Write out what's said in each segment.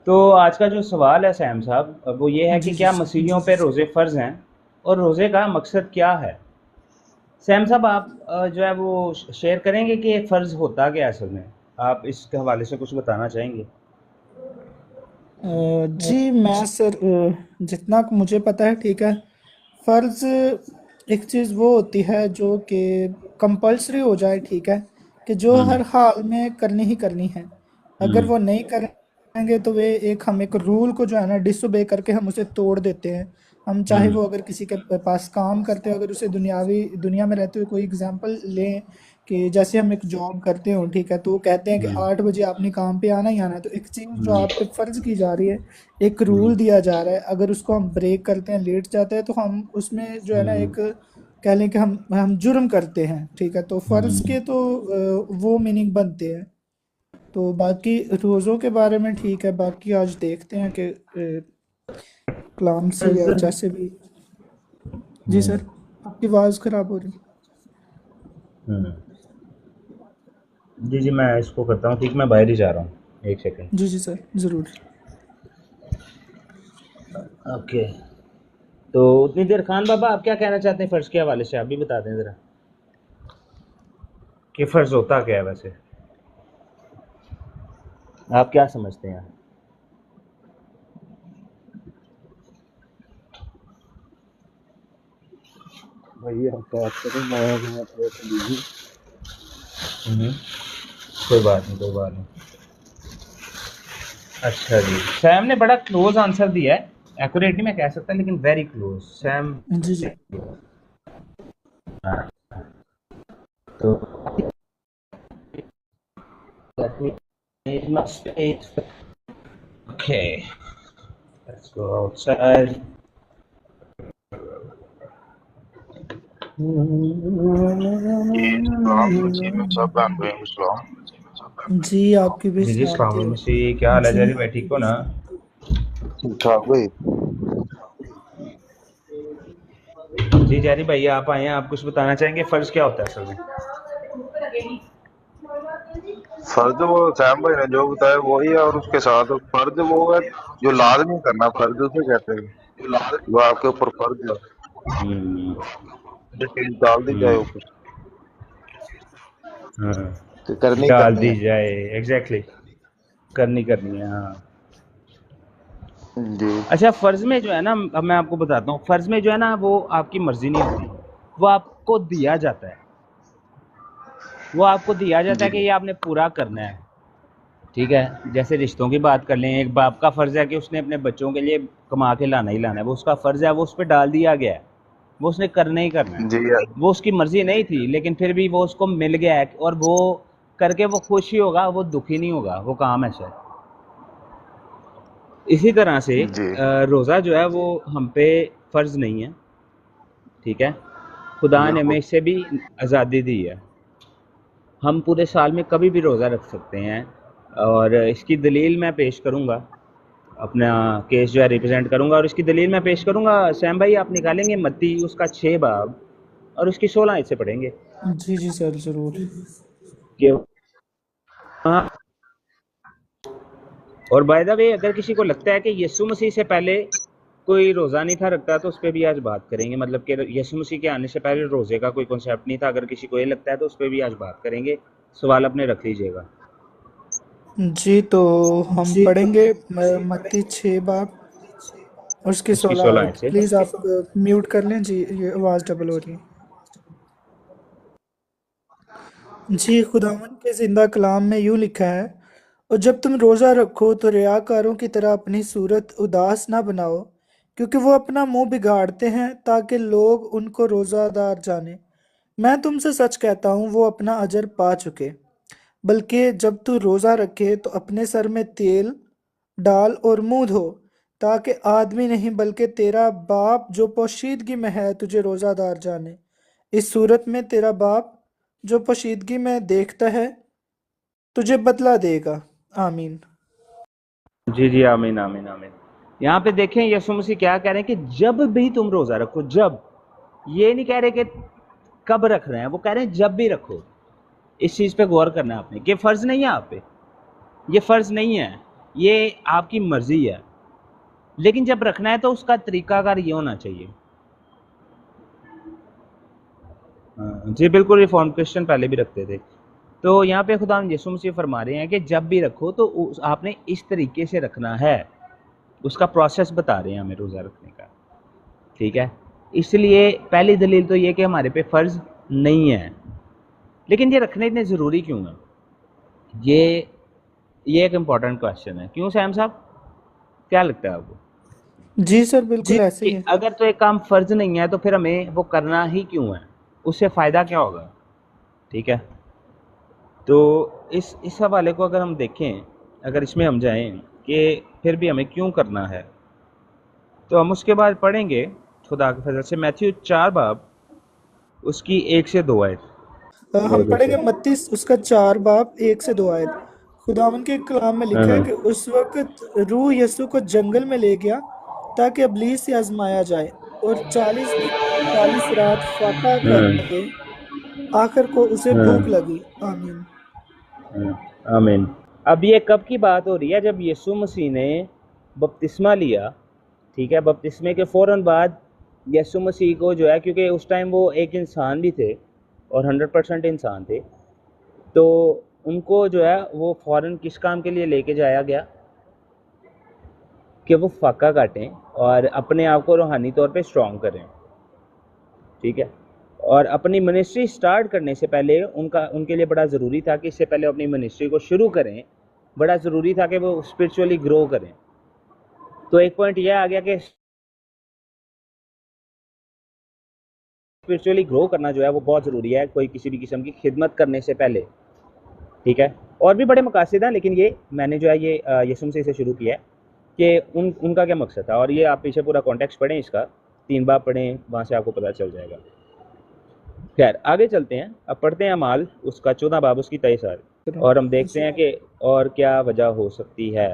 तो आज का जो सवाल है सैम साहब वो ये है कि जी, जी, क्या मसीहियों पे रोज़े फ़र्ज़ हैं और रोज़े का मकसद क्या है? सैम साहब आप जो है वो शेयर करेंगे कि ये फ़र्ज़ होता क्या है असल में? आप इसके हवाले से कुछ बताना चाहेंगे? जी मैं सर जितना कि मुझे पता है ठीक है। फ़र्ज़ एक चीज़ वो होती है जो कि कंपल्सरी हो जाए ठीक है, कि जो हुँ, हर हाल में करनी ही करनी है। अगर हुँ, वो नहीं करेंगे तो वे एक हम एक रूल को जो है ना डिसोबे करके हम उसे तोड़ देते हैं। हम चाहे हुँ, वो अगर किसी के पास काम करते हैं, अगर उसे दुनिया में रहते हुए कोई एग्जांपल लें कि जैसे हम एक जॉब करते हो ठीक है, तो वो कहते हैं कि हुँ, 8 बजे आपने काम पे आना ही आना है। तो एक चीज़ जो हुँ, आप पे फ़र्ज़ की जा रही है, एक हुँ, रूल दिया जा रहा है, अगर उसको हम ब्रेक करते हैं, लेट जाते हैं, तो हम उसमें जो है ना हुँ, एक कह लें कि हम जुर्म करते हैं ठीक है। तो फ़र्ज़ हुँ। के तो वो मीनिंग बनते हैं। तो बाकी रोज़ों के बारे में ठीक है, बाकी आज देखते हैं कि कलाम से या जैसे भी। जी हुँ, सर, आपकी आवाज़ ख़राब हो रही। हुँ। जी, जी, मैं इसको करता हूँ ठीक, मैं बाहर ही जा रहा हूँ। 1 सेकंड। जी जी सर, ज़रूर। ओके। तो उतनी देर खान बाबा आप क्या कहना चाहते हैं फ़र्ज़ के हवाले से? आप भी बता दें ज़रा कि फ़र्ज़ होता क्या है वैसे? आप क्या समझते हैं? भैया आप बात करें, मैं वहाँ थोड़ा सा बिजी। हुँ, कोई बात नहीं, कोई बात नहीं। अच्छा जी, सैम ने बड़ा क्लोज़ आंसर दिया है। एक्यूरेट नहीं मैं कह सकता लेकिन वेरी क्लोज़। सैम जी जी। हाँ, तो let me change my space. Okay, let's go outside. जी सलाम जी, मैं सब बहन भाइयों को सलाम। जी आपकी भी जी जी सलामती सलाम हो। मसीह, क्या हाल है जी जरी भाई, ठीक हो ना? ठीक ठाक भाई। जी जरी भाई आप आए हैं, आप कुछ बताना चाहेंगे फ़र्ज़ क्या होता है असल में? फर्ज वो सैम भाई ने जो बताया वही है, और उसके साथ फर्ज वो है जो लाजमी करना, फर्ज उसे कहते हैं जो आपके ऊपर फर्ज है, हम्म, जैसे डाल दी जाए हम्म, ऊपर तो हाँ, करनी डाल करनी दी है। जाए एग्जैक्टली exactly, करनी करनी है हाँ। जी अच्छा फ़र्ज़ में जो है ना, अब मैं आपको बताता हूँ, फ़र्ज़ में जो है ना वो आपकी मर्ज़ी नहीं होती, वो आपको दिया जाता है। वो आपको दिया जाता जी है कि ये आपने पूरा करना है, ठीक है? जैसे रिश्तों की बात कर लें, एक बाप का फ़र्ज़ है कि उसने अपने बच्चों के लिए कमा के लाना ही लाना है, वो उसका फ़र्ज़ है, वो उस पे डाल दिया गया है, वो उसने करना ही करना है। जी वो उसकी मर्ज़ी नहीं थी लेकिन फिर भी वो उसको मिल गया है और वो करके वो खुश ही होगा, वो दुखी नहीं होगा, वो काम ऐसा है। इसी तरह से जी रोज़ा जो है वो हम पे फ़र्ज़ नहीं है, ठीक है? खुदा ने हमें बिल्कुल। इससे भी आज़ादी दी है। हम पूरे साल में कभी भी रोज़ा रख सकते हैं और इसकी दलील मैं पेश करूँगा, अपना केस जो है रिप्रेजेंट करूँगा और इसकी दलील मैं पेश करूँगा। सैम भाई आप निकालेंगे मत्ती उसका 6 बाब और उसकी 16 आयत से पढ़ेंगे जी जी सर, ज़रूर। कि वहाँ, और बाय द वे अगर किसी को लगता है कि यीशु मसीह से पहले कोई रोज़ा नहीं था रखता तो उस पर भी आज बात करेंगे, मतलब कि यीशु मसीह के आने से पहले रोज़े का कोई कॉन्सेप्ट नहीं था। अगर किसी को ये लगता है तो उस पर भी आज बात करेंगे। सवाल अपने रख लीजिएगा। जी तो हम पढ़ेंगे मत्ती 6 बाब और उसकी उसकी 16 16 आयत आयत। से। प्लीज़ आप म्यूट कर लें जी, ये आवाज़ डबल हो रही है। जी खुदावन के जिंदा कलाम में यूँ लिखा है, और जब तुम रोज़ा रखो तो रियाकारों की तरह अपनी सूरत उदास ना बनाओ, क्योंकि वो अपना मुंह बिगाड़ते हैं ताकि लोग उनको रोज़ादार जाने। मैं तुमसे सच कहता हूँ वो अपना अजर पा चुके। बल्कि जब तू रोज़ा रखे तो अपने सर में तेल डाल और मुंह धो, ताकि आदमी नहीं बल्कि तेरा बाप जो पोशीदगी में है तुझे रोज़ादार जाने। इस सूरत में तेरा बाप जो पोशीदगी में देखता है तुझे बदला देगा। आमीन। जी जी आमीन आमीन आमीन। यहाँ पे देखें यीशु मसीह क्या कह रहे हैं कि जब भी तुम रोज़ा रखो, जब, ये नहीं कह रहे कि कब रख रहे हैं, वो कह रहे हैं जब भी रखो। इस चीज़ पे गौर करना है आपने कि फ़र्ज़ नहीं है आप पे, ये फ़र्ज़ नहीं है। ये आपकी मर्जी है, लेकिन जब रखना है तो उसका तरीकाकार ये होना चाहिए। जी बिल्कुल, रिफॉर्म क्रिश्चियन पहले भी रखते थे। तो यहाँ पे खुदा यीशु मसीह फरमा रहे हैं कि जब भी रखो तो आपने इस तरीके से रखना है, उसका प्रोसेस बता रहे हैं हमें रोज़ा रखने का, ठीक है। इसलिए पहली दलील तो ये कि हमारे पे फ़र्ज़ नहीं है, लेकिन ये रखने इतने ज़रूरी क्यों है? ये एक इम्पॉर्टेंट क्वेश्चन है। क्यों सैम साहब, क्या लगता है आपको? जी सर, जी, बिल्कुल ऐसे ही है। अगर तो एक काम फ़र्ज़ नहीं है तो फिर हमें वो करना ही क्यों है? उससे फ़ायदा क्या होगा? ठीक है। तो इस हवाले को अगर हम देखें, अगर इसमें हम जाएं कि फिर भी हमें क्यों करना है, तो हम उसके बाद पढ़ेंगे खुदा के फजल से मैथ्यू 4 बाब उसकी 1 से 2 आयत। हम पढ़ेंगे मत्ती उसका 4 बाब 1 से 2 आयत। खुदावन के कलाम में लिखा है कि उस वक्त रूह यीशु को जंगल में ले गया ताकि इब्लीस से आजमाया जाए, और 40 दिन 40 रात फाका करके आखिर को उसे भूख लगी। आमीन। आमीन। अब ये कब की बात हो रही है? जब यीशु मसीह ने बपतिस्मा लिया, ठीक है। बपतिस्मे के फ़ौरन बाद यीशु मसीह को जो है, क्योंकि उस टाइम वो एक इंसान भी थे और 100% इंसान थे, तो उनको जो है वो फ़ौरन किस काम के लिए लेके जाया गया कि वो फाका काटें और अपने आप को रूहानी तौर पे स्ट्रॉन्ग करें, ठीक है। और अपनी मिनिस्ट्री स्टार्ट करने से पहले उनके लिए बड़ा ज़रूरी था कि इससे पहले अपनी मिनिस्ट्री को शुरू करें, बड़ा ज़रूरी था कि वो स्पिरिचुअली ग्रो करें। तो एक पॉइंट यह आ गया कि स्पिरिचुअली ग्रो करना जो है वो बहुत ज़रूरी है कोई किसी भी किस्म की खिदमत करने से पहले, ठीक है। और भी बड़े मकासद हैं, लेकिन ये मैंने जो है ये यीशु मसीह से शुरू किया है कि उनका क्या मकसद था। और ये आप पीछे पूरा कॉन्टेक्स्ट पढ़ें, इसका 3 बाब पढ़ें, वहाँ से आपको पता चल जाएगा। खैर आगे चलते हैं, अब पढ़ते हैं अमाल उसका 14 बाब उसकी 23 आयत, और हम देखते हैं कि और क्या वजह हो सकती है।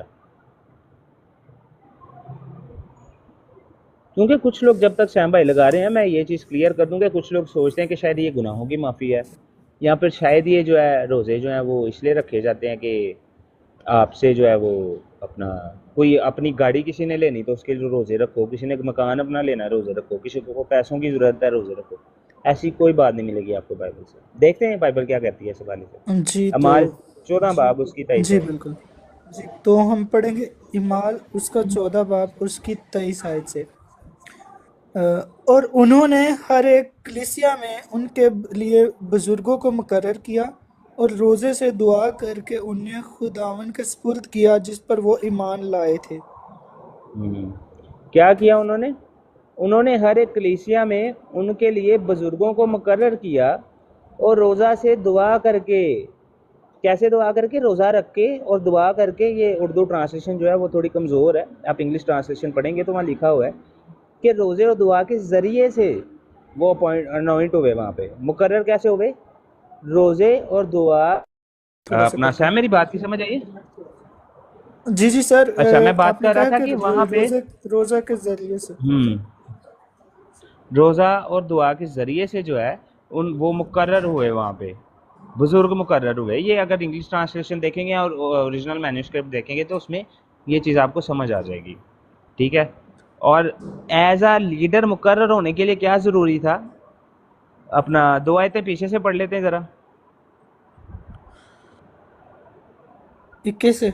क्योंकि कुछ लोग जब तक सैम भाई लगा रहे हैं, मैं ये चीज़ क्लियर कर दूं कि कुछ लोग सोचते हैं कि शायद ये गुनाहों की माफ़ी है, या फिर शायद ये जो है रोज़े जो हैं वो इसलिए रखे जाते हैं कि आपसे जो है वो अपना कोई अपनी गाड़ी किसी ने लेनी तो उसके लिए रोज़े रखो, किसी ने मकान अपना लेना है रोज़े रखो, किसी को पैसों की ज़रूरत है रोज़े रखो। ऐसी कोई बात नहीं मिलेगी आपको बाइबल से। देखते हैं बाइबल क्या कहती है इस हवाले से। जी अमाल 14 बाब उसकी 23 जी आयत। बिल्कुल। तो हम पढ़ेंगे इमाल उसका 14 बाब उसकी 23 आयत से। अ, और उन्होंने हर एक कलीसिया में उनके लिए बुजुर्गों को मुकर्रर किया और रोज़े से दुआ करके उन्हें खुदावन के सुपुर्द किया जिस पर वो ईमान लाए थे। क्या किया उन्होंने? उन्होंने हर एक कलीसिया में उनके लिए बुजुर्गों को मुकर्रर किया और रोज़ा से दुआ करके। कैसे दुआ करके? रोज़ा रख के और दुआ करके। ये उर्दू ट्रांसलेशन जो है वो थोड़ी कमज़ोर है, आप इंग्लिश ट्रांसलेशन पढ़ेंगे तो वहाँ लिखा हुआ है कि रोज़े और दुआ के ज़रिए से वो अपॉइंट हुए वहाँ पे। मुकर्रर कैसे हुए? रोज़े और दुआ। थोड़ा सा अपना कट सैम, गया। मेरी बात की समझ आई? जी जी सर, अच्छा, मैं बात आपने कर रहा कहा था कि कि वहाँ पे रोज़ा के ज़रिए से। रोज़ा और दुआ के ज़रिए से जो है वो मुकर्रर हुए वहाँ पे, बुज़ुर्ग मुकर्रर हुए। ये अगर इंग्लिश ट्रांसलेशन देखेंगे और ओरिजिनल मैन्युस्क्रिप्ट देखेंगे तो उसमें ये चीज़ आपको समझ आ जाएगी, ठीक है। और एज आ लीडर मुकर्रर होने के लिए क्या ज़रूरी था? अपना 2 आयतें पीछे से पढ़ लेते हैं ज़रा। 21 से।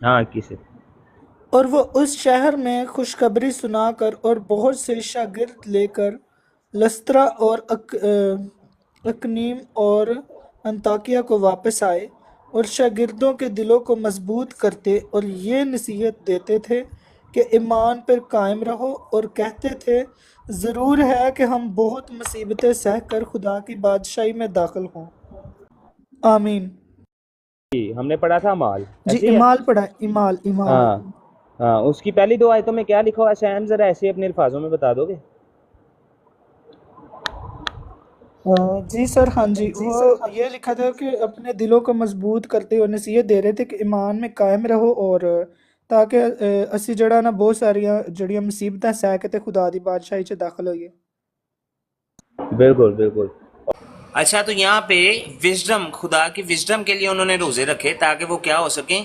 हाँ, 21 से। और वो उस शहर में खुशखबरी सुनाकर और बहुत से शागिर्द लेकर लस्त्रा और अकनीम और अंताकिया को वापस आए, और शागिर्दों के दिलों को मजबूत करते और ये नसीहत देते थे कि ईमान पर कायम रहो, और कहते थे ज़रूर है कि हम बहुत मुसीबतें सहकर खुदा की बादशाही में दाखिल हों। आमीन। जी, हमने पढ़ा था माल, जी ऐसे ही है। इमाल पढ़ा, इमाल इमाल। हाँ हाँ, उसकी पहली 2 आयतों में क्या लिखा हुआ है सैम, ज़रा ऐसे अपने अल्फाजों में बता दोगे? जी सर, हाँ जी, वो ये लिखा था कि अपने दिलों को मजबूत करते हुए नसीहत दे रहे थे कि ईमान में कायम रहो, और ताकि ਅਸੀਂ ਜਿਹੜਾ ਨਾ ਬਹੁਤ ਸਾਰੀਆਂ ਜਿਹੜੀਆਂ ਮੁਸੀਬਤਾਂ ਸਹਿ ਕੇ ਤੇ ਖੁਦਾ ਦੀ ਬਾਦਸ਼ਾਹੀ 'ਚ ਦਾਖਲ ਹੋਈਏ। बिल्कुल बिल्कुल। अच्छा, तो यहाँ पे विजडम, खुदा की विजडम के लिए उन्होंने रोजे रखे ताकि वो क्या हो सके,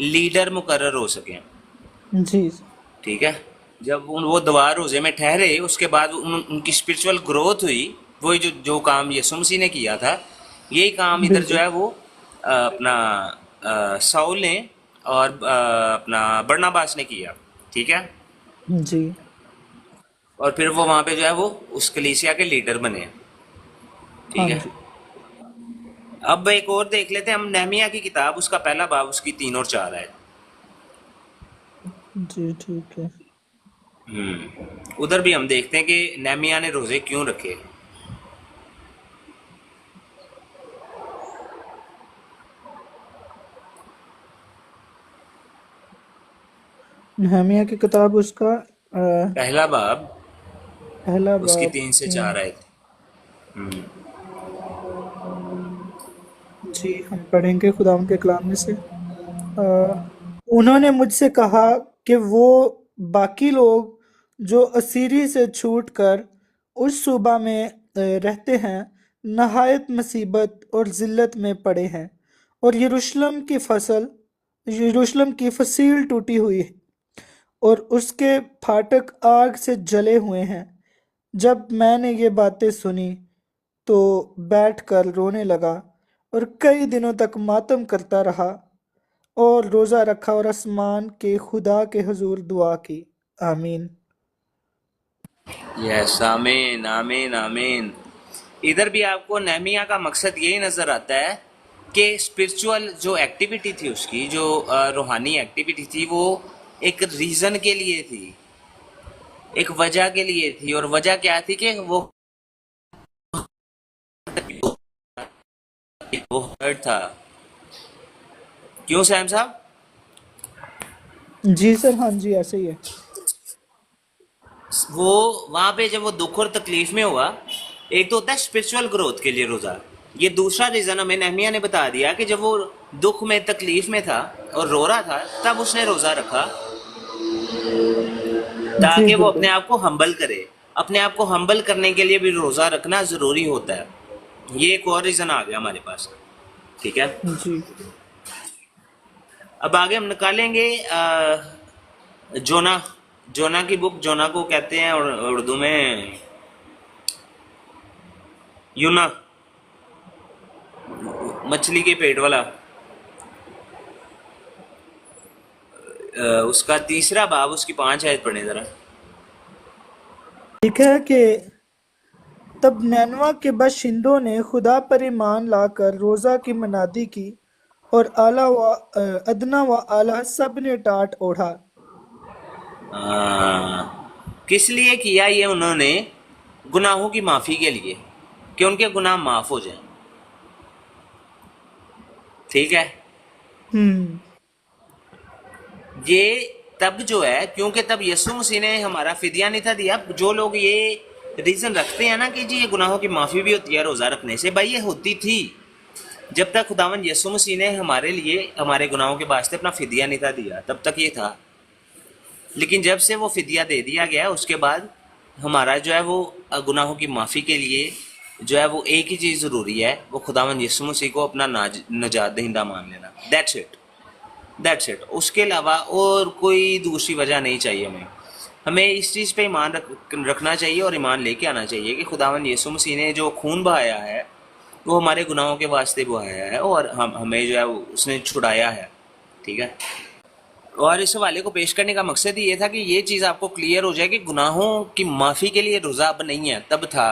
लीडर मुकर्रर हो सके। जी। ठीक है। जब वो दवा रोजे में ठहरे उसके बाद उनकी स्पिरिचुअल ग्रोथ हुई। वही जो जो काम यीशु मसीह ने किया था, यही काम इधर जो बिल्कुल। है वो अपना साउल ने और अपना बरनबास ने किया। ठीक है। जी। और फिर वो वहां पे जो है वो उस कलीसिया के लीडर बने। हाँ ठीक है। जी। अब एक और देख लेते हैं हम, नेहमिया की किताब, उसका पहला बाब, उसकी 3 और 4 है। जी ठीक है। उधर भी हम देखते हैं कि नेहमिया ने रोजे क्यों रखे। नहमिया की किताब उसका पहला बाब, पहला उसकी बाब 3 से तीन। 4 आए थे। जी हम पढ़ेंगे खुदावंद के कलाम में से। अ, उन्होंने मुझसे कहा कि वो बाकी लोग जो असीरी से छूटकर उस सूबा में रहते हैं नहायत मुसीबत और जिल्लत में पड़े हैं और यरूशलेम की फसील टूटी हुई है और उसके फाटक आग से जले हुए हैं। जब मैंने ये बातें सुनी तो बैठकर रोने लगा और कई दिनों तक मातम करता रहा और रोजा रखा और आसमान के खुदा के हुजूर दुआ की। आमीन। यस, आमीन आमीन आमीन। इधर भी आपको नेहमिया का मकसद यही नजर आता है कि स्पिरिचुअल जो एक्टिविटी थी उसकी, जो रूहानी एक्टिविटी थी, वो एक रीजन के लिए थी, एक वजह के लिए थी। और वजह क्या थी कि वो हर्ट था। क्यों सैम साहब? जी सर, हाँ जी ऐसे ही है। वो वहां पे जब वो दुख और तकलीफ में हुआ, एक तो होता है स्पिरिचुअल ग्रोथ के लिए रोजा। ये दूसरा रीजन हमें नेहमिया ने बता दिया कि जब वो दुख में तकलीफ में था और रो रहा था, तब उसने रोजा रखा जी ताकि वो अपने बिल्कुल। आप को हम्बल करे। अपने आप को हम्बल करने के लिए भी रोजा रखना जरूरी होता है। ये एक और रीजन आ गया हमारे पास। ठीक है। जी। अब आगे हम निकालेंगे जोना। जोना की बुक, जोना को कहते हैं उर्दू में यूना, मछली के पेट वाला। उसका तीसरा बाब, उसकी 5 आयत पढ़े जरा। लिखा है कि तब नैनवा के बाशिंदों ने खुदा पर ईमान लाकर रोजा की मनादी की और अदना व आला सब ने टाट ओढ़ा। किस लिए किया ये उन्होंने? गुनाहों की माफी के लिए, कि उनके गुनाह माफ हो जाएं। ठीक है। हम्म। ये तब जो है, क्योंकि तब यीशु मसीह ने हमारा फिदिया नहीं था दिया। जो लोग ये रीजन रखते हैं ना कि जी ये गुनाहों की माफी भी होती है रोजा रखने से, भाई ये होती थी जब तक खुदावंद यीशु मसीह ने हमारे लिए, हमारे गुनाहों के वास्ते अपना फिदिया नहीं था दिया, तब तक ये था। लेकिन जब से वो फिदिया दे दिया गया, उसके बाद हमारा जो है वो गुनाहों की माफ़ी के लिए जो है वो एक ही चीज़ ज़रूरी है, वो खुदावंद यीशु मसीह को अपना नजात दहिंदा मान लेना। That's it, that's it. उसके अलावा और कोई दूसरी वजह नहीं चाहिए हमें। हमें इस चीज़ पे ईमान रखना चाहिए और ईमान लेके आना चाहिए कि खुदावंद यीशु मसीह ने जो खून बहाया है वो हमारे गुनाहों के वास्ते बहाया है, और हमें जो है उसने छुड़ाया है। ठीक है। और इस हवाले को पेश करने का मकसद ही ये था कि ये चीज़ आपको क्लियर हो जाए कि गुनाहों की माफ़ी के लिए रोज़ा अब नहीं है, तब था,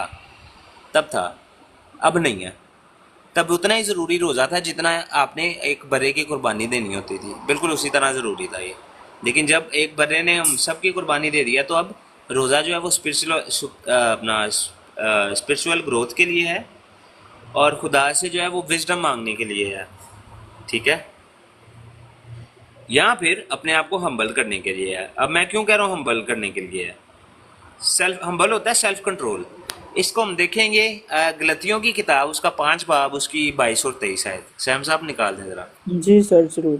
तब था, अब नहीं है। तब उतना ही ज़रूरी रोज़ा था जितना आपने एक बर्रे की कुर्बानी देनी होती थी, बिल्कुल उसी तरह ज़रूरी था ये। लेकिन जब एक बर्रे ने हम सब की कुर्बानी दे दिया, तो अब रोज़ा जो है वो स्पिरिचुअल ग्रोथ के लिए है और खुदा से जो है वो विजडम मांगने के लिए है। ठीक है। या फिर अपने आप को हम्बल करने के लिए है। अब मैं क्यों कह रहा हूँ हम्बल करने के लिए है? सेल्फ हम्बल होता है सेल्फ कंट्रोल। इसको हम देखेंगे गलतियों की किताब, उसका 5 बाब, उसकी 22 और 23 है। सैम साहब निकाल दें जरा। जी सर जरूर।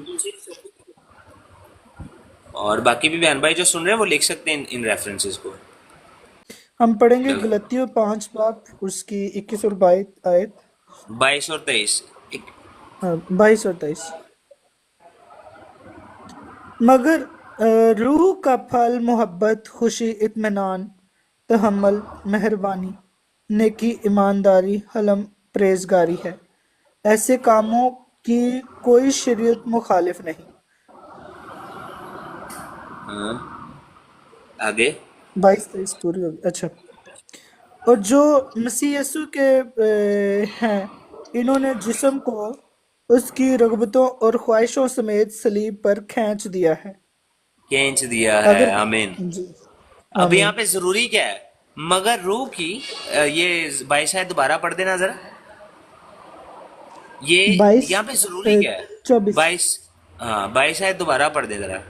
और बाकी भी बहन भाई जो सुन रहे हैं वो लिख सकते हैं इन रेफरेंसेस को। हम पढ़ेंगे चलो। गलतियों 5 बाब उसकी 21 और 22 आयत। 22 और 23। 22 और 23। मगर रूह का फल मोहब्बत, खुशी, इत्मीनान, तहम्मुल, मेहरबानी, नेकी, ईमानदारी, हलम, परहेजगारी है। ऐसे कामों की कोई शरीयत मुखालिफ नहीं। हाँ, आगे। 22 23 पूरी होगी। अच्छा। और जो मसीह यीशु के हैं, इन्होंने जिस्म को उसकी रगबतों और ख्वाहिशों समेत सलीब पर खींच दिया है। खींच दिया है, अगर आमीन। जी। अब यहाँ आमीन। पे जरूरी क्या है? मगर रूह की, ये 22 शायद दोबारा पढ़ देना जरा। ये बाईस यहाँ पे जरूरी क्या है? 24। 22। हाँ, 22 शायद दोबारा पढ़ दे जरा।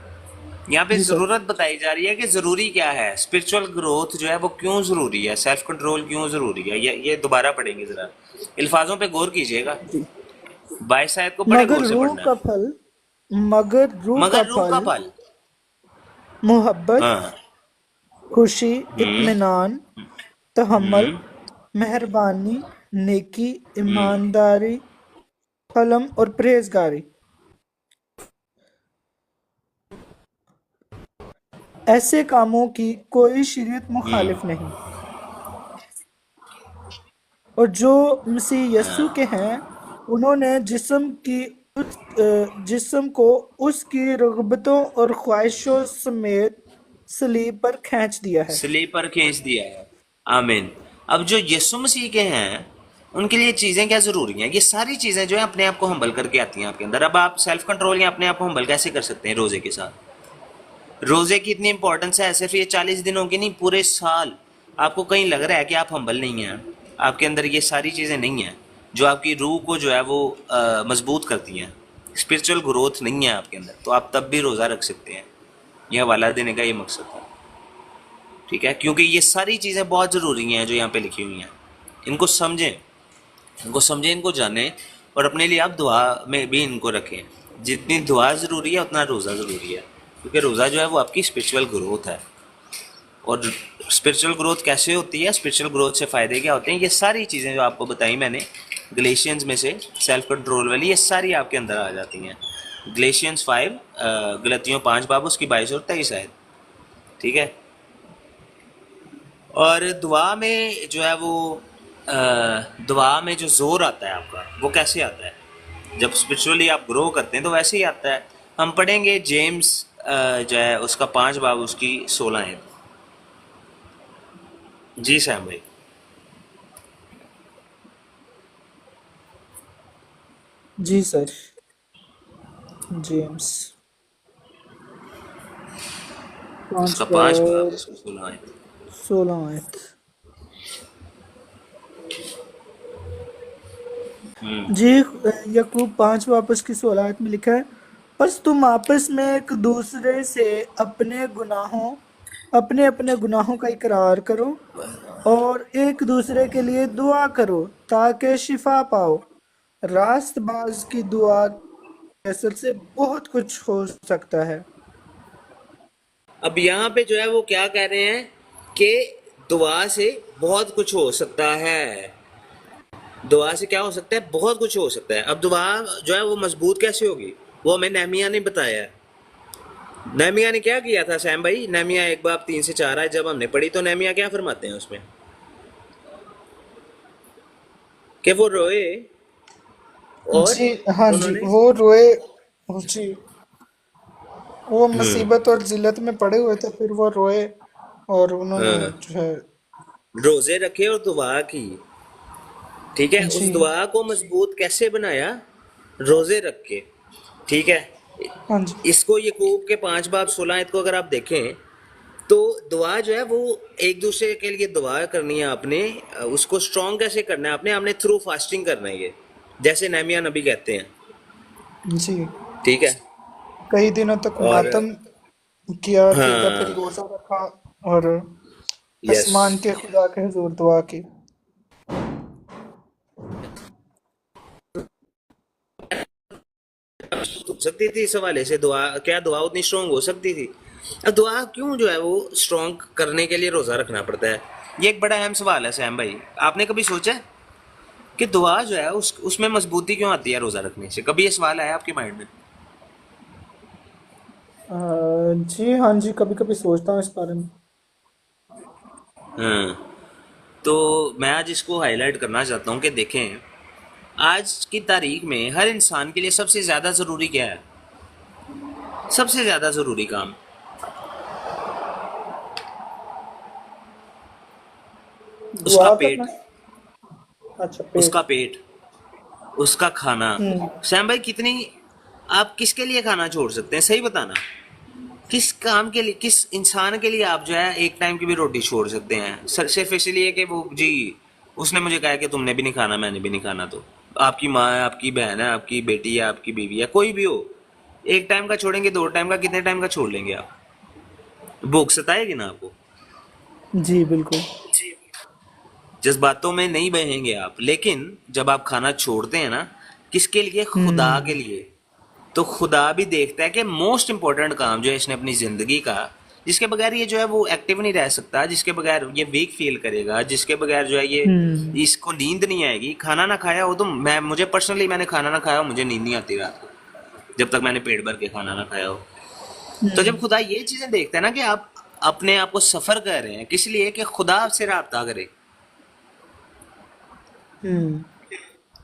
यहाँ पे जी सर। जरूरत बताई जा रही है कि जरूरी क्या है, स्पिरिचुअल ग्रोथ जो है वो क्यों जरूरी है, सेल्फ कंट्रोल क्यों जरूरी है, ये दोबारा पढ़ेंगे जरा। अल्फाजों पे गौर कीजिएगा। जी। 22 शायद को बड़े मगर गौर से रूह पढ़ना है। का फल मगर रूह का मगर रूह का फल फल। मोहब्बत, हाँ। खुशी, हम्म। इत्मीनान, तहम्मुल, हम्म। मेहरबानी, नेकी, हम्म। ईमानदारी, हलम और परहेजगारी। ऐसे कामों की कोई शरीयत मुखालिफ नहीं। और जो मसीह यस्सु के हैं, उन्होंने जिस्म को उसकी रगबतों और ख्वाहिशों समेत सलीब पर खींच दिया है। स्लीपर खींच दिया है, आमीन। अब जो यीशु मसीह के हैं, उनके लिए चीजें क्या जरूरी हैं? ये सारी चीजें जो है अपने आप को हम्बल करके आती हैं आपके अंदर। अब आप सेल्फ कंट्रोल या अपने आप को हम्बल कैसे कर सकते हैं? रोजे के साथ। रोजे की इतनी इंपॉर्टेंस है, सिर्फ ये 40 दिनों की नहीं, पूरे साल। आपको कहीं लग रहा है कि आप हम्बल नहीं हैं, आपके अंदर ये सारी चीजें नहीं हैं जो आपकी रूह को जो है वो मजबूत करती हैं, स्पिरिचुअल ग्रोथ नहीं है आपके अंदर, तो आप तब भी रोजा रख सकते हैं। यह हवाला देने का ये मकसद है, ठीक है? क्योंकि ये सारी चीज़ें बहुत ज़रूरी हैं जो यहाँ पे लिखी हुई हैं। इनको समझें, इनको समझें, इनको जानें, और अपने लिए आप दुआ में भी इनको रखें। जितनी दुआ ज़रूरी है उतना रोज़ा ज़रूरी है, क्योंकि रोज़ा जो है वो आपकी स्पिरिचुअल ग्रोथ है। और स्पिरिचुअल ग्रोथ कैसे होती है, स्पिरिचुअल ग्रोथ से फ़ायदे क्या होते हैं, ये सारी चीज़ें जो आपको बताई मैंने गलेशियंस में से, सेल्फ कंट्रोल वाली, ये सारी आपके अंदर आ जाती हैं। गलेशियंस 5, गलतियों 5 बाब उसकी 22 और 23 आयत, ठीक है? और दुआ में जो है वो दुआ में जो जोर आता है आपका, वो कैसे आता है? जब स्पिरिचुअली आप ग्रो करते हैं तो वैसे ही आता है। हम पढ़ेंगे जेम्स जो है उसका 5 बाब उसकी 16 है। जी सैम भाई। जी सर। जेम्स पांच उसका 5 बाब बार उसकी 16 है। 16 आयत। हम्म। जी। यकूब 5 वापस की 16 आयत में लिखा है, बस तुम आपस में एक दूसरे से अपने अपने गुनाहों का इकरार करो और एक दूसरे के लिए दुआ करो ताकि शिफा पाओ। रास्तबाज की दुआ के असर से बहुत कुछ हो सकता है। अब यहाँ पे जो है वो क्या कह रहे हैं कि दुआ से बहुत कुछ हो सकता है। दुआ से क्या हो सकता है? बहुत कुछ हो सकता है। अब दुआ जो है वो मजबूत कैसे होगी, वो हमें नेहमिया ने बताया है। नेहमिया ने क्या किया था सैम भाई? नेहमिया 1 बाब 3 से 4 है, जब हमने पढ़ी तो नेहमिया क्या फरमाते हैं उसमें? कि वो रोए और जी। हाँ जी, उन्होंने वो रोए। जी। वो हम्म। मुसीबत और जिल्लत में पड़े हुए थे, फिर वो रोए और उन्होंने हाँ, जो है। रोजे रखे और दुआ की, ठीक है? उस जी। दुआ को मजबूत कैसे बनाया? रोजे रख के, ठीक है? हाँ जी। इसको यकूब के 5 बाब 16 आयत को अगर आप देखें तो दुआ जो है वो एक दूसरे के लिए दुआ करनी है आपने। उसको स्ट्रांग कैसे करना है आपने? आपने थ्रू फास्टिंग करना है, ये जैसे नेमिया नबी कहते हैं, जी। ठीक है? कई दिनों तक और मातम किया, ठीक है, फिर हाँ, रोजा रखा और यस, आसमान के खुदा के हुजूर दुआ की। हो सकती थी इस हवाले से दुआ, क्या दुआ उतनी स्ट्रांग हो सकती थी? अब दुआ क्यों जो है वो स्ट्रांग करने के लिए रोजा रखना पड़ता है? ये एक बड़ा अहम सवाल है सैम भाई, आपने कभी सोचा है? कि दुआ जो है उसमें मजबूती क्यों आती है रोजा रखने से? कभी ये सवाल आया आपके माइंड में? जी हाँ जी, कभी कभी सोचता हूँ इस बारे में। हाँ। तो मैं आज इसको हाईलाइट करना चाहता हूँ कि देखें, आज की तारीख में हर इंसान के लिए सबसे ज्यादा जरूरी क्या है? सबसे ज्यादा जरूरी काम उसका दुआ पेट। करना। अच्छा, उसका पेट। पेट, उसका खाना। हम्म। सैम भाई, कितनी आप किसके लिए खाना छोड़ सकते हैं? सही बताना। किस काम के लिए, किस इंसान के लिए आप जो है एक टाइम की भी रोटी छोड़ सकते हैं सिर्फ इसलिए कि वो जी उसने मुझे कहा कि तुमने भी नहीं खाना, मैंने भी नहीं खाना? तो आपकी माँ है, आपकी बहन है, आपकी बेटी है, आपकी बीवी है, कोई भी हो, एक टाइम का छोड़ेंगे, दो टाइम का, कितने टाइम का छोड़ लेंगे आप? भूख सताएगी ना आपको? जी बिल्कुल। जज्बातों में नहीं बहेंगे आप, लेकिन जब आप खाना छोड़ते हैं ना, किसके लिए? खुदा के हम्म। लिए। तो खुदा भी देखता है कि मोस्ट इंपॉर्टेंट काम जो है इसने अपनी जिंदगी का, जिसके बगैर ये जो है वो एक्टिव नहीं रह सकता, जिसके बगैर ये वीक फील करेगा, जिसके बगैर जो है ये हम्म। इसको नींद नहीं आएगी। खाना ना खाया हो तो मैं मुझे पर्सनली, मैंने खाना ना खाया हो मुझे नींद नहीं आती रात को, जब तक मैंने पेट भर के खाना ना खाया हो। तो जब हम्म। खुदा ये चीजें देखता है ना कि आप अपने आप को सफर कर रहे हैं, किस लिए? कि खुदा आपसे राब्ता करे, हम्म।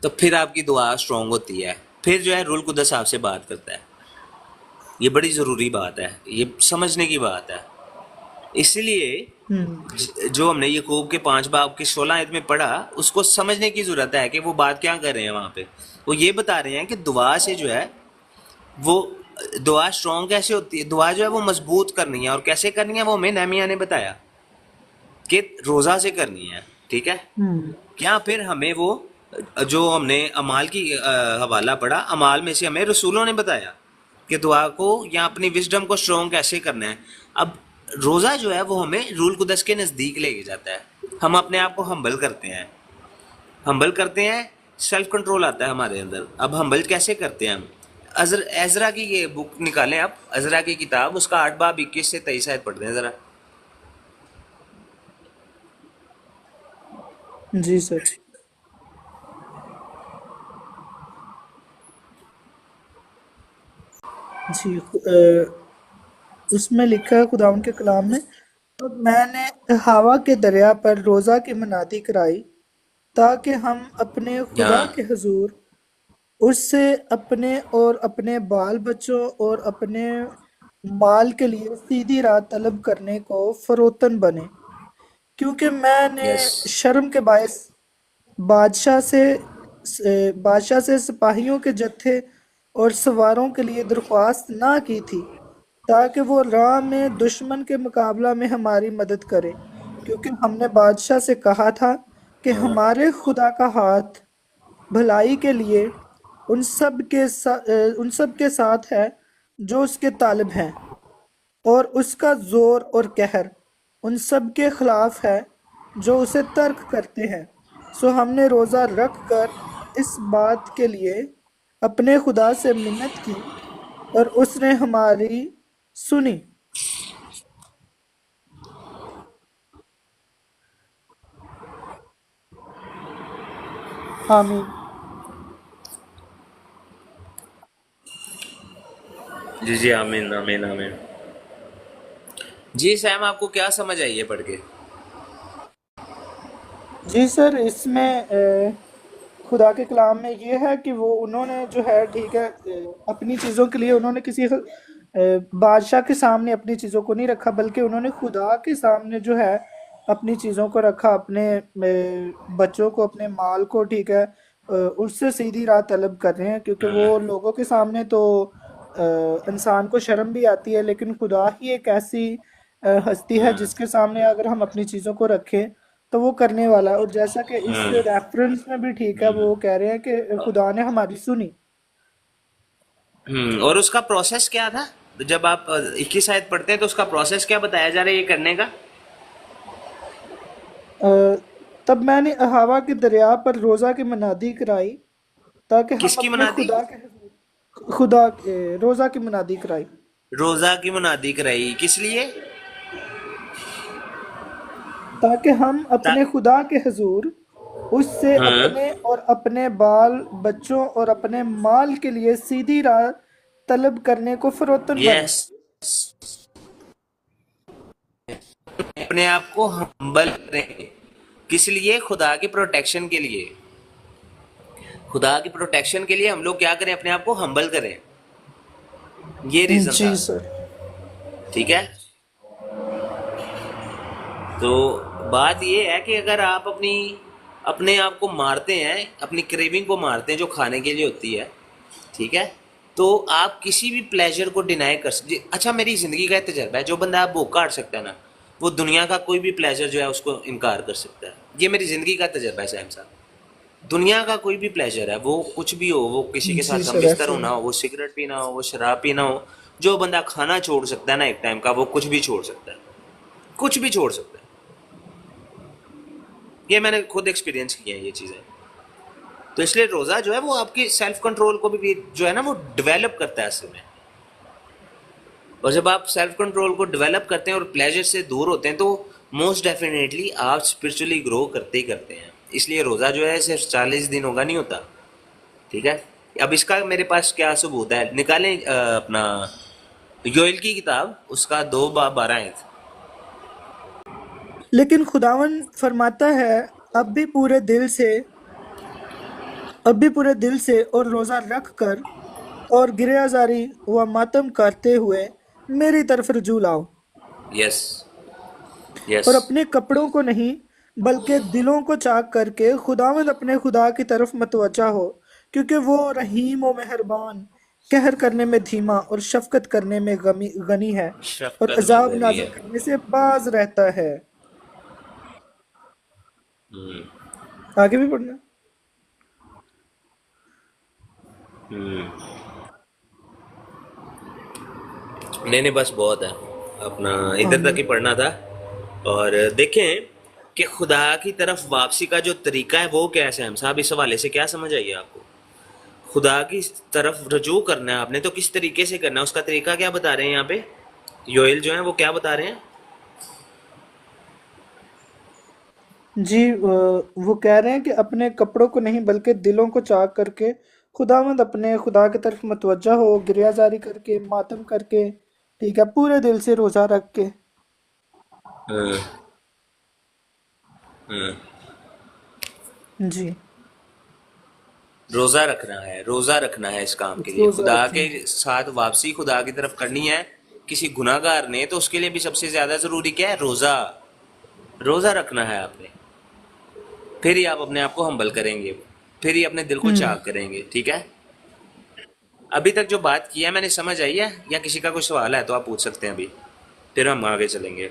तो फिर आपकी दुआ स्ट्रांग होती है। फिर जो है रूल कुदस आपसे बात करता है। ये बड़ी ज़रूरी बात है, ये समझने की बात है। इसलिए हम्म। जो हमने यकूब के 5 बाब के 16 आयत में पढ़ा, उसको समझने की ज़रूरत है कि वो बात क्या कर रहे हैं वहाँ पे। वो ये बता रहे हैं कि दुआ से जो है वो, दुआ स्ट्रांग कैसे होती है, दुआ जो है वो मजबूत करनी है, और कैसे करनी है वो हमें नहमिया ने बताया कि रोज़ा से करनी है। ठीक है? हम्म। क्या फिर हमें वो जो हमने अमाल की हवाला पढ़ा, अमाल में से हमें रसूलों ने बताया कि दुआ को या अपनी विजडम को स्ट्रॉन्ग कैसे करना है। अब रोज़ा जो है वो हमें रूल कुदस के नज़दीक लेके जाता है। हम अपने आप को हम्बल करते हैं, हम्बल करते हैं, सेल्फ कंट्रोल आता है हमारे अंदर। अब हम्बल कैसे करते हैं हम? एजरा की ये बुक निकालें आप, एजरा की किताब, उसका 8 बाब 21 से 23 आयत पढ़ते हैं ज़रा। जी सर। जी उसमें लिखा है खुदावन के कलाम में, तो मैंने हवा के दरिया पर रोजा की मनादी कराई ताकि हम अपने खुदा हाँ। के हुजूर उससे अपने और अपने बाल बच्चों और अपने माल के लिए सीधी राह तलब करने को फरोतन बने, क्योंकि मैंने यस। शर्म के बायस बादशाह से बादशाह से सिपाहियों के जत्थे और सवारों के लिए दरख्वास्त ना की थी ताकि वो राह में दुश्मन के मुकाबला में हमारी मदद करे, क्योंकि हमने बादशाह से कहा था कि हमारे खुदा का हाथ भलाई के लिए उन सब के साथ है जो उसके तालिब हैं, और उसका जोर और कहर उन सब के खिलाफ है जो उसे तर्क करते हैं। सो हमने रोजा रख कर इस बात के लिए अपने खुदा से मिन्नत की और उसने हमारी सुनी। आमीन। जी जी, आमीन आमीन आमीन। जी सैम, आपको क्या समझ आई है पढ़ के? जी सर, इसमें खुदा के कलाम में ये है कि वो उन्होंने जो है ठीक है, अपनी चीज़ों के लिए उन्होंने किसी बादशाह के सामने अपनी चीज़ों को नहीं रखा, बल्कि उन्होंने खुदा के सामने जो है अपनी चीज़ों को रखा, अपने बच्चों को, अपने माल को, ठीक है, उससे सीधी राह तलब कर रहे हैं, क्योंकि वो लोगों के सामने तो इंसान को शर्म भी आती है, लेकिन खुदा ही एक ऐसी हस्ती है जिसके सामने अगर हम अपनी चीज़ों को रखें तो वो करने वाला है। और जैसा कि इस रेफरेंस में भी ठीक है, वो कह रहे हैं कि खुदा ने हमारी सुनी। और उसका प्रोसेस क्या था? तो जब आप 21 आयत पढ़ते हैं तो उसका प्रोसेस क्या बताया जा रहा है ये करने का? अ, तब मैंने हवा के दरिया पर रोजा की मनादी कराई ताकि हम किसकी अपने मुनादी? रोजा की मनादी कराई रोजा की मुनादी कराई, किस लिए? ताकि हम ता, अपने खुदा के हुजूर उससे हाँ। अपने और अपने बाल बच्चों और अपने माल के लिए सीधी राह तलब करने को फरोतन बने। यस, अपने आप को हम्बल करें। किस लिए? खुदा की प्रोटेक्शन के लिए। खुदा की प्रोटेक्शन के लिए हम लोग क्या करें? अपने आप को हम्बल करें। ये रीजन जी था। सर। ठीक है। तो बात ये है कि अगर आप अपने आप को मारते हैं, अपनी क्रेविंग को मारते हैं जो खाने के लिए होती है, ठीक है, तो आप किसी भी प्लेजर को डिनाई कर सकते। अच्छा, मेरी ज़िंदगी का एक तजर्बा है, जो बंदा आप भूख काट सकता है ना, वो दुनिया का कोई भी प्लेजर जो है उसको इनकार कर सकता है। ये मेरी ज़िंदगी का तजर्बा है सैम साहब। दुनिया का कोई भी प्लेजर है, वो कुछ भी हो, वो किसी के जी साथ हम सर, बिस्तर ऐसे ही। होना हो, वो सिगरेट पीना हो, वो शराब पीना हो, जो बंदा खाना छोड़ सकता है ना एक टाइम का, वो कुछ भी छोड़ सकता है। कुछ भी छोड़ सकता है। ये मैंने खुद एक्सपीरियंस किया है ये चीज़ें। तो इसलिए रोज़ा जो है वो आपकी सेल्फ कंट्रोल को भी जो है ना वो डेवलप करता है असल में। और जब आप सेल्फ कंट्रोल को डेवलप करते हैं और प्लेजर से दूर होते हैं, तो मोस्ट डेफिनेटली आप स्पिरिचुअली ग्रो करते ही करते हैं। इसलिए रोज़ा जो है सिर्फ 40 दिन होगा नहीं होता। ठीक है। अब इसका मेरे पास क्या सबूत है? निकालें अपना योएल की किताब, उसका 2:12। लेकिन खुदावन फरमाता है, अब भी पूरे दिल से अब भी पूरे दिल से और रोजा रख कर और गिरियाजारी व मातम करते हुए मेरी तरफ रुजू लाओ, यस। यस। और अपने कपड़ों को नहीं बल्कि दिलों को चाक करके खुदावंद अपने खुदा की तरफ मतवजा हो, क्योंकि वो रहीम व मेहरबान, कहर करने में धीमा और शफकत करने में गनी है, और शफकत में अजाब गनी नाजिल है। करने से बाज रहता है। हम्म। आगे भी पढ़ना। हम्म। नहीं नहीं, बस बहुत है। अपना इधर तक ही आमीन। पढ़ना था। और देखें कि खुदा की तरफ वापसी का जो तरीका है वो क्या है सैम साहब, इस हवाले से क्या समझ आई है आपको? खुदा की तरफ रजू करना है आपने, तो किस तरीके से करना है, उसका तरीका क्या बता रहे हैं यहाँ पे योएल जो है वो क्या बता रहे हैं? जी, वो कह रहे हैं कि अपने कपड़ों को नहीं बल्कि दिलों को चाक करके खुदावंद अपने खुदा की तरफ मतवज्जा हो, गिरियाजारी करके, मातम करके, ठीक है, पूरे दिल से रोजा रख के। हम्म। हम्म। जी। रोज़ा रखना है, रोज़ा रखना है इस काम के लिए, रोजा खुदा रखना के है। साथ वापसी खुदा की तरफ करनी है किसी गुनाहगार ने, तो उसके लिए भी सबसे ज़्यादा ज़रूरी क्या है? रोज़ा। रोज़ा रखना है आपने। फिर ही आप अपने आप को हम्बल करेंगे, फिर ही अपने दिल को हम्म। चाक करेंगे। ठीक है। अभी तक जो बात की है मैंने समझ आई है, या किसी का कोई सवाल है तो आप पूछ सकते हैं अभी, फिर हम आगे चलेंगे।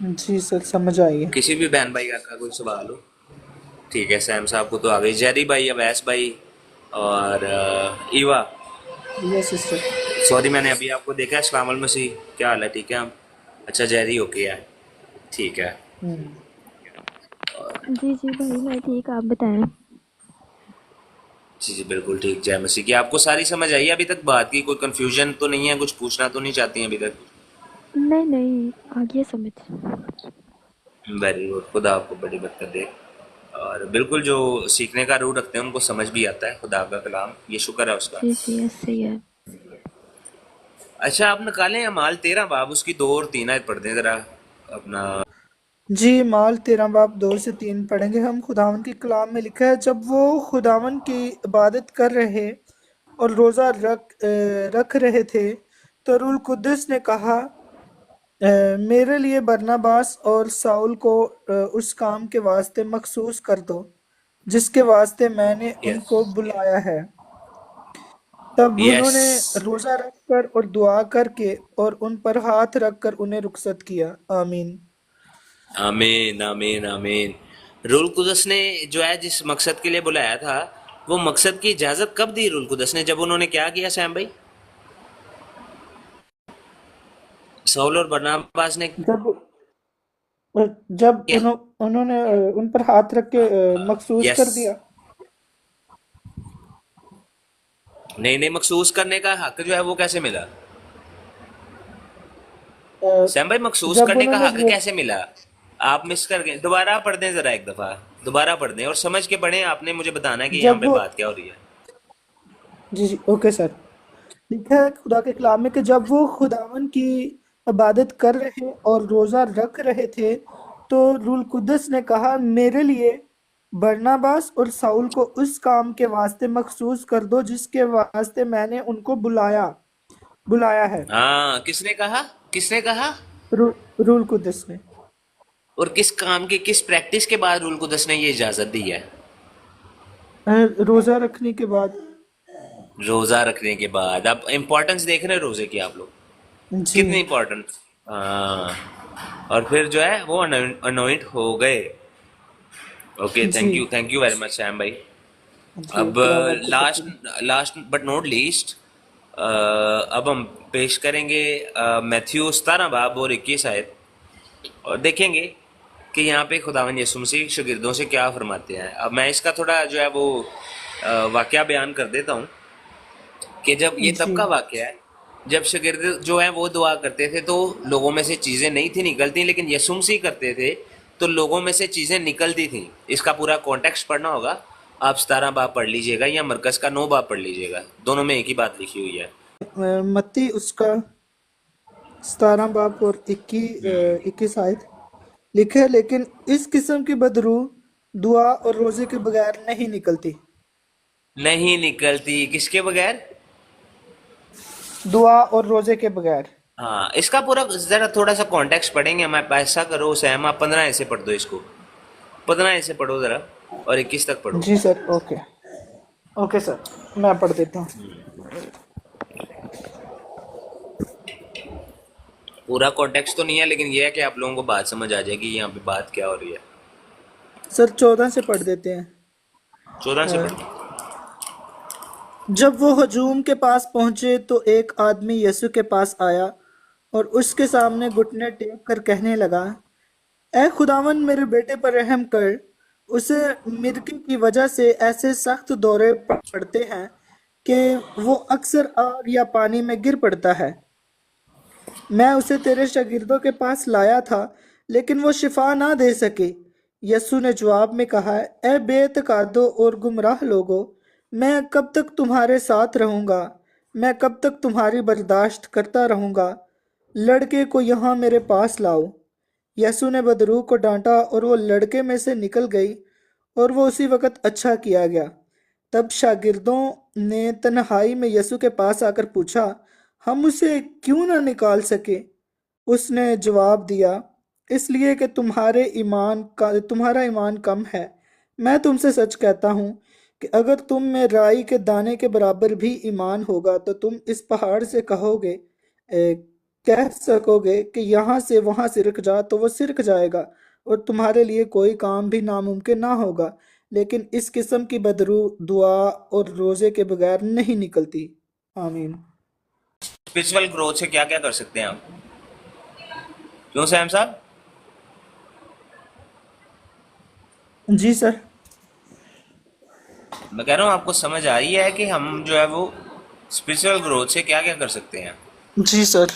जी सर, समझ आई है। किसी भी बहन भाई का कोई सवाल हो? ठीक है, सैम साहब को तो आ गई, जेरी भाई, अवैस भाई और ईवा। Yes sister. सॉरी मैंने अभी आपको देखा है। अस्सलाम वालेकुम मसीह, क्या हाल है? ठीक है हम। अच्छा, जेरी ओके है। ठीक है। हम्म। जी जी भाई, मैं ठीक, आप बताएं। जी जी बिल्कुल ठीक। जय मसीह की। आपको सारी समझ आई है अभी तक बात की? कोई कंफ्यूजन तो नहीं है? कुछ पूछना तो नहीं चाहती हैं अभी तक? नहीं नहीं, आ गया समझ। Very good. खुदा आपको बड़ी बरकत दे। और बिल्कुल जो सीखने का रूह रखते हैं उनको समझ भी आता है खुदा का कलाम, ये शुक्र है उसका। जी जी, ऐसे ही है। अच्छा, आप निकालें अमाल 13 बाब, उसकी 2 और 3 आयत पढ़ दें ज़रा अपना। जी, माल 13 बाब 2 से 3 पढ़ेंगे हम। खुदावन के कलाम में लिखा है, जब वो खुदावन की इबादत कर रहे और रोजा रख रहे थे, तो रूल कुद्दुस ने कहा, मेरे लिए बरनबास और साउल को उस काम के वास्ते मखसूस कर दो जिसके वास्ते मैंने यस। उनको बुलाया है। तब यस। उन्होंने रोजा रखकर और दुआ करके और उन पर हाथ रखकर उन्हें रुखसत किया। आमीन। आमीन आमीन आमीन। रूल कुदस ने जो है जिस मकसद के लिए बुलाया था, वो मकसद की इजाज़त कब दी रूल कुदस ने? जब उन्होंने क्या किया सैम भाई? साउल और बरनबास ने जब जब किया। उन्होंने उन पर हाथ रख के मखसूस यस। कर दिया। नहीं नहीं, मखसूस करने का हक जो है वो कैसे मिला? अ, सैम भाई, मखसूस जब करने का उन्होंने हक कैसे मिला? आप मिस कर गए, दोबारा पढ़ दें जरा एक दफा। दोबारा पढ़ दें और समझ के पढ़ें। आपने मुझे बताना है कि यहाँ जब पे वो बात क्या हो रही है। जी जी ओके सर। लिखा है खुदा के कलाम में कि जब वो खुदावन की इबादत कर रहे और रोज़ा रख रहे थे तो रूल कुद्दस ने कहा, मेरे लिए बरनबास और साउल को उस काम के वास्ते मखसूस कर दो जिसके वास्ते मैंने उनको बुलाया बुलाया है। हाँ, किसने कहा? किसने कहा? रू, रूल कुद्दस ने। और किस काम की, किस प्रैक्टिस के बाद रूल कुदस ने ये इजाजत दी है? रोज़ा रखने के बाद। रोजा रखने के बाद। अब इम्पोर्टेंस देख रहे हैं रोजे की आप लोग, जी कितनी इम्पोर्टेंट। हाँ, और फिर जो है वो अनोइंट हो गए। ओके, जी thank you very much Sam भाई। जी अब खुदा आपको लास्ट शक्ति लास्ट बट नॉट लीस्ट, अब हम पेश करेंगे मैथ्यू 17 बाब और 21 आयत, और देखेंगे कि यहाँ पे खुदावन यीशु मसीह शागिर्दों से क्या फरमाते हैं। अब मैं इसका थोड़ा जो है वो वाकया बयान कर देता हूँ कि जब ये तब जी का वाकया है जब शागिर्द जो है वो दुआ करते थे तो लोगों में से चीज़ें नहीं थी निकलती, लेकिन यीशु मसीह करते थे तो लोगों में से चीज़ें निकलती थी। इसका पूरा कॉन्टेक्स्ट पढ़ना होगा। आप 17 बाब पढ़ लीजिएगा या मरकज का 9 बाब पढ़ लीजिएगा, दोनों में एक ही बात लिखी हुई है। मत्ती उसका 17 बाब और 21 आयत लिखे है, लेकिन इस किस्म की बदरू दुआ और रोजे के बगैर नहीं निकलती। नहीं निकलती किसके बगैर? दुआ और रोजे के बगैर। हाँ, इसका पूरा जरा थोड़ा सा कॉन्टेक्स्ट पढ़ेंगे। मैं ऐसा करो सैम, आप 15 ऐसे पढ़ दो इसको, 15 ऐसे पढ़ो जरा, और 21 तक पढ़ो। जी सर ओके। ओके सर मैं पढ़ देता हूँ। पूरा कॉन्टेक्स्ट तो नहीं है, लेकिन यह है कि आप लोगों को बात समझ आ जाएगी यहाँ पे बात क्या हो रही है। सर 14 से पढ़ देते हैं। 14 से अ, पढ़ो। जब वो हजूम के पास पहुंचे तो एक आदमी यीशु के पास आया और उसके सामने घुटने टेक कर कहने लगा, ऐ खुदावन मेरे बेटे पर रहम कर। उसे मिर्गी की वजह से ऐसे सख्त दौरे पड़ते हैं कि वो अक्सर आग या पानी में गिर पड़ता है। मैं उसे तेरे शागिर्दों के पास लाया था लेकिन वो शिफा ना दे सके। यस्सु ने जवाब में कहा, ए बेतकादो और गुमराह लोगो, मैं कब तक तुम्हारे साथ रहूंगा? मैं कब तक तुम्हारी बर्दाश्त करता रहूंगा? लड़के को यहाँ मेरे पास लाओ। यस्सु ने बदरू को डांटा और वो लड़के में से निकल गई और वो उसी वक्त अच्छा किया गया। तब शागिर्दों ने तन्हाई में यीशु के पास आकर पूछा, हम उसे क्यों ना निकाल सके? उसने जवाब दिया, इसलिए कि तुम्हारा ईमान कम है। मैं तुमसे सच कहता हूँ कि अगर तुम में राई के दाने के बराबर भी ईमान होगा तो तुम इस पहाड़ से कह सकोगे कि यहाँ से वहाँ सिरक जा तो वो सिरक जाएगा और तुम्हारे लिए कोई काम भी नामुमकिन ना होगा। लेकिन इस किस्म की बदरू दुआ और रोजे के बगैर नहीं निकलती। आमीन। स्पिरिचुअल ग्रोथ से क्या क्या कर सकते हैं हम? क्यों सैम साहब? जी सर। मैं कह रहा हूँ आपको समझ आई है कि हम जो है वो स्पिरिचुअल ग्रोथ से क्या क्या कर सकते हैं। जी सर।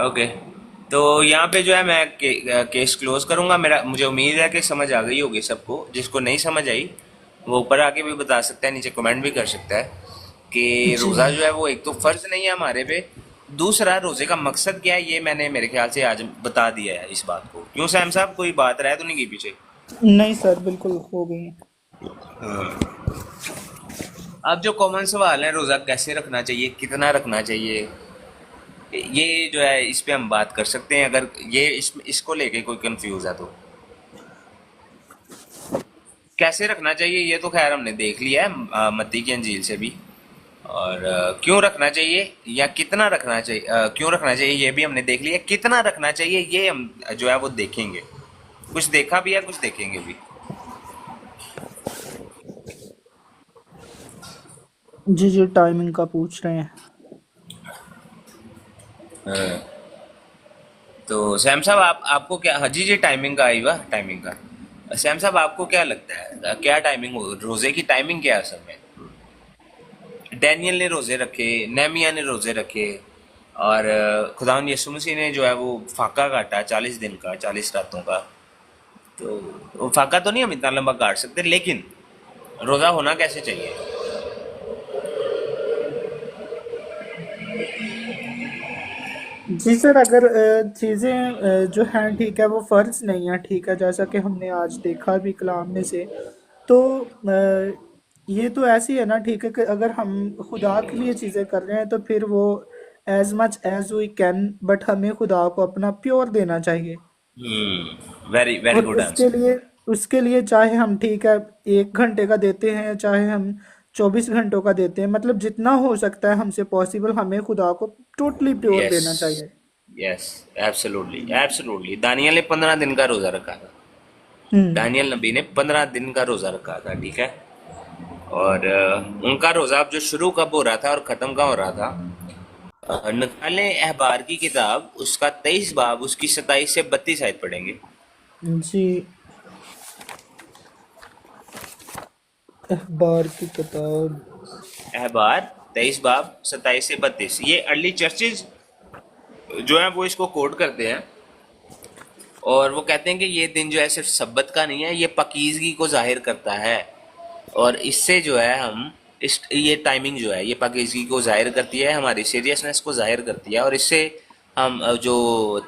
ओके, तो यहाँ पे जो है मैं केस क्लोज करूँगा। मुझे उम्मीद है कि समझ आ गई होगी सबको। जिसको नहीं समझ आई वो ऊपर आके भी बता सकता है, नीचे कमेंट भी कर सकता है कि जी रोज़ा जो है वो एक तो फ़र्ज नहीं है हमारे पे, दूसरा रोज़े का मकसद क्या है ये मैंने मेरे ख्याल से आज बता दिया है इस बात को। क्यों सैम साहब, कोई बात रह तो नहीं गई पीछे? नहीं सर बिल्कुल हो गई है। अब जो कॉमन सवाल है, रोज़ा कैसे रखना चाहिए, कितना रखना चाहिए, ये जो है इस पे हम बात कर सकते हैं। अगर ये इसको लेके कोई कंफ्यूज है तो कैसे रखना चाहिए ये तो खैर हमने देख लिया है मत्ती की अंजील से भी। और क्यों रखना चाहिए या कितना रखना चाहिए, क्यों रखना चाहिए ये भी हमने देख लिया। कितना रखना चाहिए ये हम जो है वो देखेंगे। कुछ देखा भी है, कुछ देखेंगे भी। जी जी टाइमिंग का पूछ रहे हैं। हाँ। तो सैम साहब आपको क्या, हाँ जी जी टाइमिंग का आई हुआ, टाइमिंग का। सैम साहब आपको क्या लगता है क्या टाइमिंग हो, रोजे की टाइमिंग क्या है असल में? डैनियल ने रोजे रखे, नेमिया ने रोजे रखे, और खुदावंद यीशु मसीह ने जो है वो फाका काटा 40 दिन का, 40 रातों का। तो वो फाका तो नहीं हम इतना लंबा काट सकते, लेकिन रोज़ा होना कैसे चाहिए? जी सर, अगर चीज़ें जो हैं ठीक है वो फ़र्ज़ नहीं है, ठीक है, जैसा कि हमने आज देखा भी कलाम में से, तो ये तो ऐसी है ना, ठीक है, कि अगर हम खुदा के लिए चीज़ें कर रहे हैं तो फिर वो as much as we can, but हमें खुदा को अपना प्योर देना चाहिए। वेरी वेरी और गुड उसके आंसर। लिए उसके लिए चाहे हम ठीक है 1 घंटे का देते हैं, चाहे हम 24 घंटों का देते हैं, मतलब जितना हो सकता है हमसे पॉसिबल हमें खुदा को टोटली प्योर यस, देना चाहिए। Yes, absolutely, absolutely. दानियल ने 15 दिन का रोज़ा रखा था। हम्म। दानियल नबी ने 15 दिन का रोज़ा रखा था, ठीक है। और उनका रोज़ा अब जो शुरू कब हो रहा था और ख़त्म कब हो रहा था? निकाले अहबार की किताब, उसका 23 बाब, उसकी 27 से 32 आयत पढ़ेंगे। जी, अखबार की किताब। अहबार 23 बाब 27 से 32, ये अर्ली चर्चेज जो है वो इसको कोट करते हैं, और वो कहते हैं कि ये दिन जो है सिर्फ सब्बत का नहीं है, ये पकीजगी को जाहिर करता है। और इससे जो है हम इस ये टाइमिंग जो है ये पकीजगी को जाहिर करती है, हमारी सीरियसनेस को जाहिर करती है, और इससे हम जो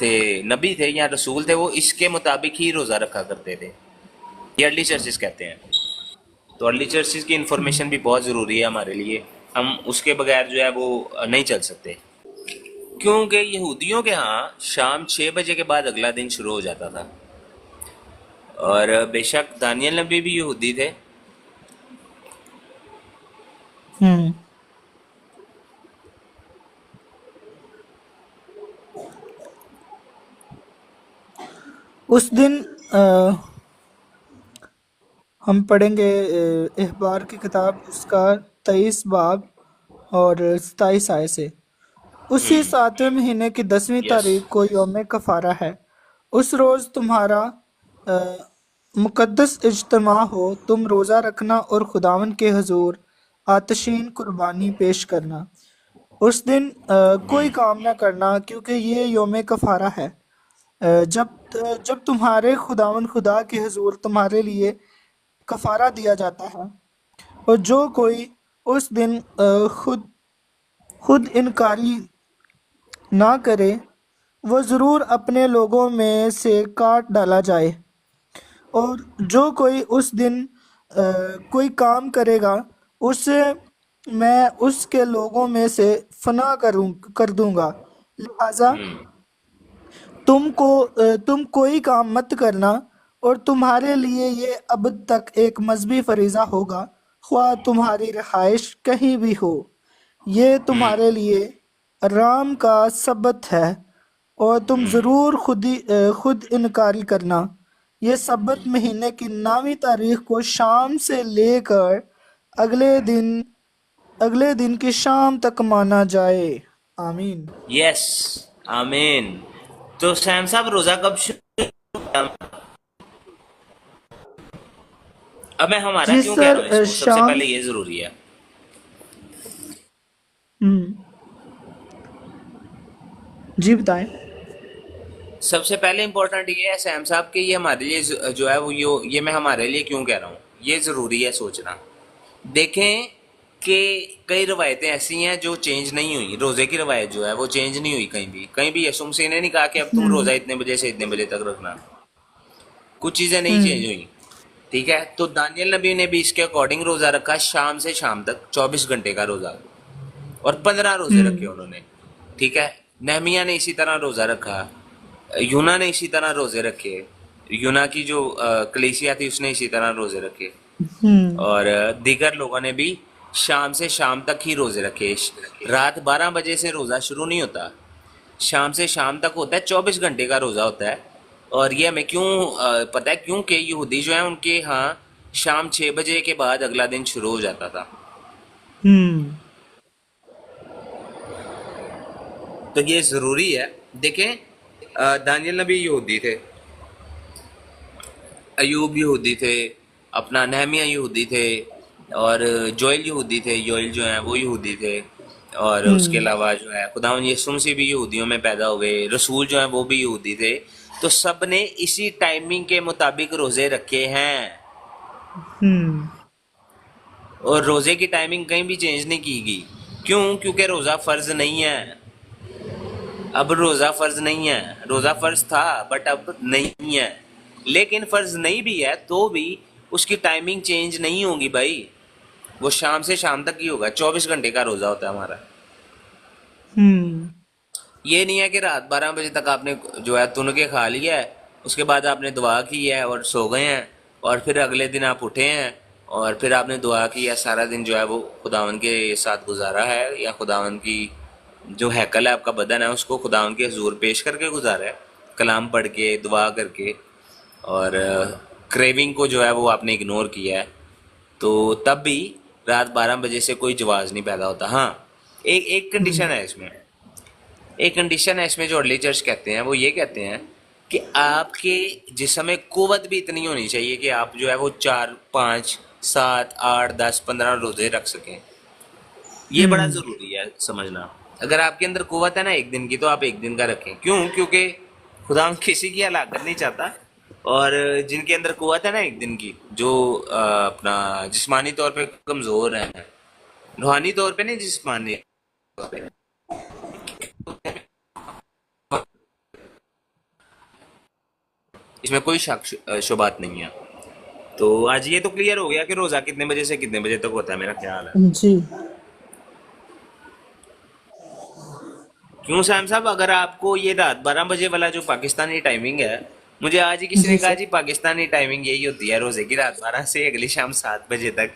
थे नबी थे या रसूल थे वो इसके मुताबिक ही रोज़ा रखा करते थे। ये अर्ली चर्चेस कहते हैं। तो अर्ली चर्चेस की इन्फॉर्मेशन भी बहुत ज़रूरी है हमारे लिए, हम उसके बगैर जो है वो नहीं चल सकते। क्योंकि यहूदियों के यहाँ शाम 6 बजे के बाद अगला दिन शुरू हो जाता था, और बेशक दानियल नबी भी यहूदी थे। हम्म। उस दिन हम पढ़ेंगे अखबार की किताब, उसका 23 बाब और 27 आय से। उसी 7वें महीने की 10वीं यस। तारीख को यौम कफ़ारा है। उस रोज़ तुम्हारा अ, मुक़द्दस इज्तिमा हो, तुम रोज़ा रखना और खुदावन के हजूर आतशीन कुर्बानी पेश करना। उस दिन कोई काम ना करना, क्योंकि ये यौम कफ़ारा है। जब तुम्हारे खुदावन खुदा के हजूर तुम्हारे लिए कफ़ारा दिया जाता है, और जो कोई उस दिन खुद इनकारी ना करे, वो ज़रूर अपने लोगों में से काट डाला जाए। और जो कोई उस दिन कोई काम करेगा, उसे मैं उसके लोगों में से फना कर दूंगा। लिहाजा तुम कोई काम मत करना, और तुम्हारे लिए ये अब तक एक मजहबी फरीज़ा होगा, ख्वाह तुम्हारी रिहाइश कहीं भी हो। ये तुम्हारे लिए राम का सबत है, और तुम ज़रूर खुद इनकार करना। ये सबत महीने की 9वीं तारीख को शाम से लेकर अगले दिन अगले दिन की शाम तक माना जाए। आमीन। यस, आमीन। तो सैम साहब रोज़ा कब शुरू होगा? अब मैं हमारा जी क्यों कह सर, रहा हूँ इसको, सबसे शाम। पहले ये ज़रूरी है। हम्म। जी बताएं। सबसे पहले इम्पोर्टेंट ये है सैम साहब कि ये हमारे लिए जो है वो ये मैं हमारे लिए क्यों कह रहा हूँ, ये ज़रूरी है सोचना। देखें कि कई रवायतें ऐसी हैं जो चेंज नहीं हुई। रोज़े की रवायत जो है वो चेंज नहीं हुई कहीं भी यीशु मसीह ने नहीं कहा कि अब तुम हम्म। रोज़ा इतने बजे से इतने बजे तक रखना। कुछ चीज़ें नहीं चेंज हम्म। हुई, ठीक है। तो दानियल नबी ने भी इसके अकॉर्डिंग रोज़ा रखा, शाम से शाम तक 24 घंटे का रोज़ा, और 15 रोज़े रखे हम्म। उन्होंने, ठीक है। नहमिया ने इसी तरह रोज़ा रखा, यूना ने इसी तरह रोज़े रखे, यूना की जो कलीसिया थी उसने इसी तरह रोज़े रखे, हम्म। और दीगर लोगों ने भी शाम से शाम तक ही रोज़े रखे। रात 12 बजे से रोज़ा शुरू नहीं होता, शाम से शाम तक होता है, 24 घंटे का रोज़ा होता है। और ये हमें क्यों पता है? क्योंकि यहूदी जो है उनके यहाँ शाम 6 बजे के बाद अगला दिन शुरू हो जाता था। हम्म। तो ये ज़रूरी है। देखें, दानियल नबी यहूदी थे, अयूब यहूदी थे, अपना नहमिया यहूदी थे, और जोएल यहूदी थे, योएल जो हैं वो यहूदी थे, और उसके हम्म अलावा जो है खुदावंद यीशु मसीह भी यहूदियों में पैदा हुए, रसूल जो है वो भी यहूदी थे, तो सब ने इसी टाइमिंग के मुताबिक रोजे रखे हैं हम्म और रोजे की टाइमिंग कहीं भी चेंज नहीं की गई। क्यों? क्योंकि रोजा फर्ज नहीं है। अब रोजा फर्ज नहीं है, रोजा फर्ज था बट अब नहीं है। लेकिन फर्ज नहीं भी है तो भी उसकी टाइमिंग चेंज नहीं होगी भाई, वो शाम से शाम तक ही होगा। 24 घंटे का रोजा होता है हमारा। हम्म ये नहीं है कि रात 12 बजे तक आपने जो है तुन के खा लिया है, उसके बाद आपने दुआ की है और सो गए हैं, और फिर अगले दिन आप उठे हैं और फिर आपने दुआ की है, सारा दिन जो है वो खुदावन के साथ गुजारा है, या खुदावन की जो हैकल है आपका बदन है उसको खुदावन के हजूर पेश करके गुजारा है, कलाम पढ़ के दुआ करके, और क्रेविंग को जो है वो आपने इग्नोर किया है, तो तब भी रात 12 बजे से कोई जवाज नहीं पैदा होता। हाँ, एक एक कंडीशन है इसमें, एक कंडीशन है इसमें जो अर्ली चर्च कहते हैं, वो ये कहते हैं कि आपके जिस्म में कुव्वत भी इतनी होनी चाहिए कि आप जो है वो 4, 5, 7, 8, 10, 15 रोजे रख सकें। ये बड़ा हम्म ज़रूरी है समझना। अगर आपके अंदर कुव्वत है ना एक दिन की, तो आप एक दिन का रखें। क्यों? क्योंकि खुदा किसी की हलाकत नहीं चाहता, और जिनके अंदर कुव्वत है ना एक दिन की, जो अपना जिस्मानी तौर पे कमज़ोर है, रूहानी तौर पे नहीं, जिस्मानी तौर पे, इसमें कोई शक शुबात नहीं है। तो आज ये तो क्लियर हो गया कि रोज़ा कितने बजे से कितने बजे तक होता है, मेरा ख्याल है। जी क्यों सैम साहब, अगर आपको ये रात 12 बजे वाला जो पाकिस्तानी टाइमिंग है, मुझे आज ही किसी ने जी कहा सर जी पाकिस्तानी टाइमिंग यही होती है रोजे की, रात 12 से अगली शाम 7 बजे तक।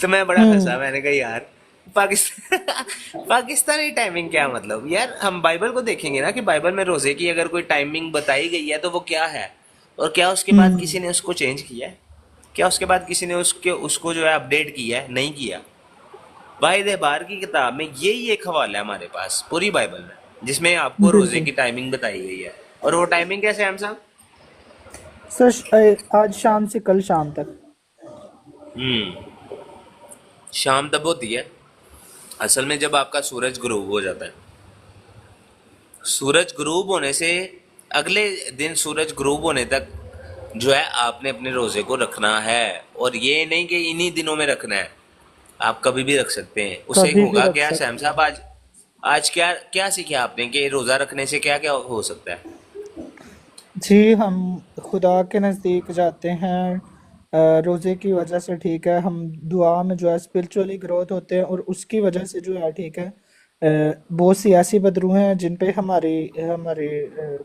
तो मैं बड़ा हंसा, हम्म मैंने कहा यार पाकिस्तान पाकिस्तानी टाइमिंग क्या मतलब यार। हम बाइबल को देखेंगे ना कि बाइबल में रोजे की अगर कोई टाइमिंग बताई गई है तो वो क्या है, और क्या उसके बाद हम्म किसी ने उसको चेंज किया है, क्या उसके बाद किसी ने उसको जो है अपडेट किया है? नहीं किया। बाय द बार की किताब में यही एक हवाला है हमारे पास पूरी बाइबल में, जिसमें आपको रोजे बिल्कुल की टाइमिंग बताई गई है। और वो टाइमिंग कैसे है हम साहब? सर आज शाम से कल शाम तक हम्म शाम तब होती है असल में जब आपका सूरज गुरूब हो जाता है। सूरज गुरूब होने से अगले दिन सूरज गुरूब होने तक जो है आपने अपने रोजे को रखना है, और ये नहीं कि इन्हीं दिनों में रखना है, आप कभी भी रख सकते हैं। उससे कभी भी होगा रख क्या सैम सकते साहब, हैं। आज आज क्या क्या सीखा आपने कि रोजा रखने से क्या क्या हो सकता है? जी हम खुदा के नज़दीक जाते हैं रोज़े की वजह से, ठीक है। हम दुआ में जो है स्पिरिचुअली ग्रोथ होते हैं, और उसकी वजह से जो है, ठीक है, बहुत सी ऐसी बदरू हैं जिन पे हमारी हमारी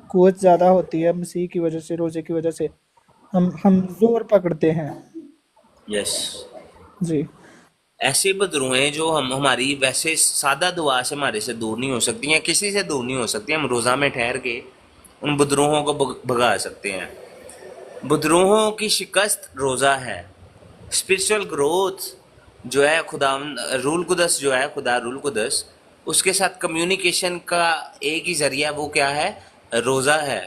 कुवत ज़्यादा होती है। मसीह की वजह से, रोज़े की वजह से हम जोर पकड़ते हैं। यस। जी ऐसी बदरुएं जो हम हमारी वैसे सादा दुआ से हमारे से दूर नहीं हो सकती हैं, किसी से दूर नहीं हो सकती, हम रोज़ा में ठहर के उन बदरूहों को भगा सकते हैं। बदरूहों की शिकस्त रोज़ा है। स्पिरिचुअल ग्रोथ जो है खुदा रूल कुदस जो है, खुदा रूल कुदस, उसके साथ कम्युनिकेशन का एक ही जरिया वो क्या है? रोज़ा है।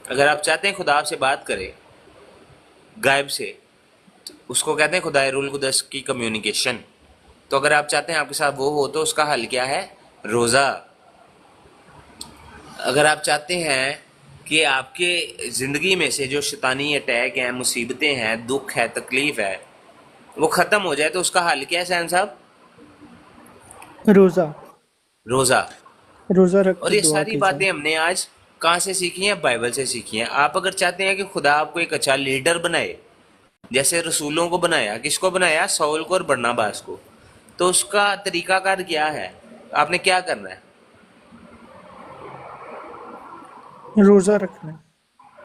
अगर आप चाहते हैं खुदा आपसे बात करे गायब से, उसको कहते हैं खुदा रूल कुदस की कम्युनिकेशन। तो अगर आप चाहते हैं आपके साथ वो हो, तो उसका हल क्या है? रोज़ा। अगर आप चाहते हैं कि आपके ज़िंदगी में से जो शैतानी अटैक हैं, मुसीबतें हैं, दुख है, तकलीफ़ है, वो ख़त्म हो जाए, तो उसका हल क्या है सैन साहब? रोज़ा रोज़ा। रोज़ा रख और के ये दुआ सारी कीजिए। बातें हमने आज कहाँ से सीखी हैं? बाइबल से सीखी हैं। आप अगर चाहते हैं कि खुदा आपको एक अच्छा लीडर बनाए, जैसे रसूलों को बनाया, किसको बनाया? सौल को और बरनबास को। तो उसका तरीकाकार क्या है? आपने क्या करना है? रोज़ा रखना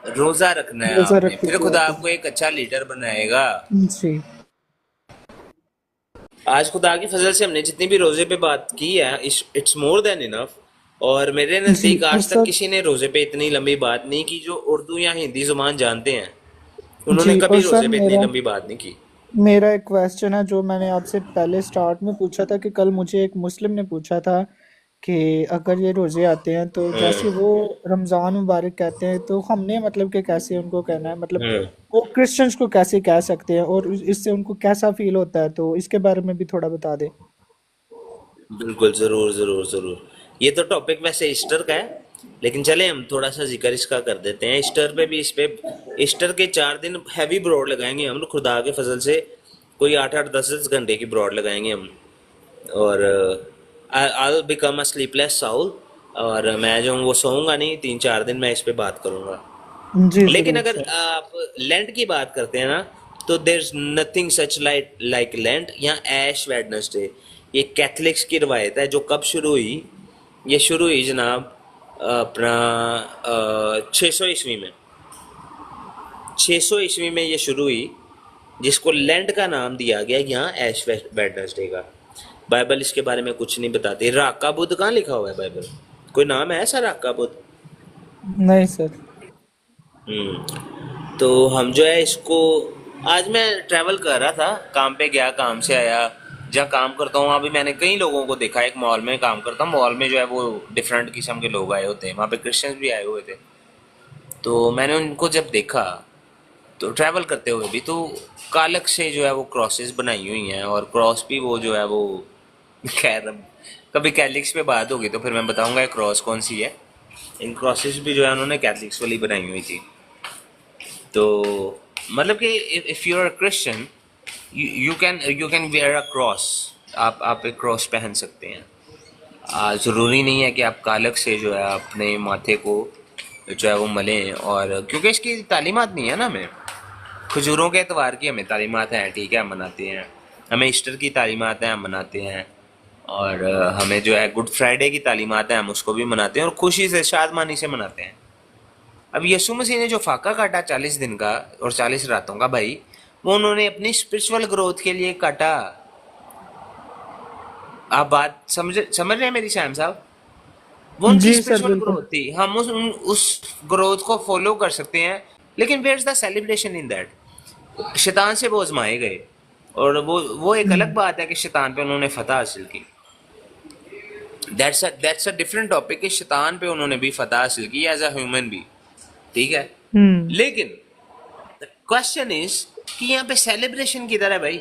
रोज़ा रखना है रोज़ा आपने, रख के फिर दुआ खुदा आपको कीजिए। एक अच्छा लीडर बनाएगा। जी आज खुदा की फजल से हमने जितनी भी रोजे पे बात की है, इट्स मोर देन इनफ। और मेरे जी नज़दीक और आज तक सर किसी ने रोजे पे इतनी लंबी बात नहीं की जो उर्दू या हिंदी जुबान जानते हैं। उन्होंने जी और कभी सर रोजे पे इतनी मेरा लंबी बात नहीं की। मेरा एक क्वेश्चन है जो मैंने आपसे पहले स्टार्ट में पूछा था, कि कल मुझे एक मुस्लिम ने पूछा था कि अगर ये रोज़े आते हैं तो जैसे वो रमज़ान मुबारक कहते हैं, तो हमने मतलब कि कैसे उनको कहना है, मतलब हम्म वो क्रिश्चियंस को कैसे कह सकते हैं और इससे उनको कैसा फील होता है, तो इसके बारे में भी थोड़ा बता दें। बिल्कुल, ज़रूर, ज़रूर, ज़रूर। ये तो टॉपिक वैसे ईस्टर का है, लेकिन चले हम थोड़ा सा जिक्र इसका कर देते हैं। ईस्टर पे भी, इस पे ईस्टर के 4 दिन हैवी ब्रॉड लगाएंगे हम लोग, खुदा के फजल से कोई 8-8 10-10 घंटे की ब्रॉड लगाएंगे हम। और I become a sleepless Saul, और मैं जो हूँ वो सोऊंगा नहीं, 3-4 दिन मैं इस पे बात करूंगा। जी लेकिन जरूर अगर सर। आप लेंट की बात करते हैं ना, तो there is nothing such like lent या ऐश वेडनेसडे। ये कैथलिक्स की रवायत है, जो कब शुरू हुई? ये शुरू हुई जनाब अपना 600 ईस्वी में। 600 ईस्वी में ये शुरू हुई, जिसको लेंट का नाम दिया गया यहाँ ऐश वेडनेसडे का। बाइबल इसके बारे में कुछ नहीं बताती। राका बुद्ध कहाँ लिखा हुआ है बाइबल? कोई नाम है ऐसा राका बुद्ध? नहीं सर। तो हम जो है इसको, आज मैं ट्रैवल कर रहा था, काम पे गया, काम से आया, जहाँ काम करता हूँ वहाँ भी मैंने कई लोगों को देखा। एक मॉल में काम करता हूँ, मॉल में जो है वो डिफरेंट किस्म के लोग आए होते हैं, वहाँ पे क्रिश्चियंस भी आए हुए थे। तो मैंने उनको जब देखा, तो ट्रैवल करते हुए भी, तो कालक से जो है वो क्रॉसेस बनाई हुई हैं, और क्रॉस भी वो जो है वो खैर अब कभी कैथलिक्स पे बात होगी तो फिर मैं बताऊंगा क्रॉस कौन सी है। इन क्रॉसेस भी जो है उन्होंने कैथलिक्स वाली बनाई हुई थी। तो मतलब कि if you are a Christian, you can wear a cross. आप एक क्रॉस पहन सकते हैं। ज़रूरी नहीं है कि आप कालक से जो है अपने माथे को जो है वो मलें, और क्योंकि इसकी तालीमात नहीं है ना हमें। खजूरों के एतवार की हमें तालीमात हैं, ठीक है, हम मनाते हैं। हमें ईस्टर की तालीमात हैं, हम मनाते हैं। और हमें जो है गुड फ्राइडे की तालीमात हैं, हम उसको भी मनाते हैं, और खुशी से, शादमानी से मनाते हैं। अब यीशु मसीह ने जो फाका काटा 40 दिन का और 40 रातों का, भाई वो उन्होंने अपनी स्पिरिचुअल ग्रोथ के लिए काटा। आप बात समझ रहे हैं मेरी सैम साहब? वो उनकी जी सर स्पिरिचुअल बिल्कुल। ग्रोथ थी। हम उस ग्रोथ को फॉलो कर सकते हैं, लेकिन where is the celebration in that? शैतान से वो आजमाए गए, और वो एक अलग बात है कि शैतान पे उन्होंने फतह हासिल की। दैट्स अ डिफरेंट टॉपिक कि शैतान पे उन्होंने भी फतह हासिल की एज अ ह्यूमन भी, ठीक है। हम्म। लेकिन क्वेश्चन इज कि यहाँ पे सेलिब्रेशन किधर है भाई?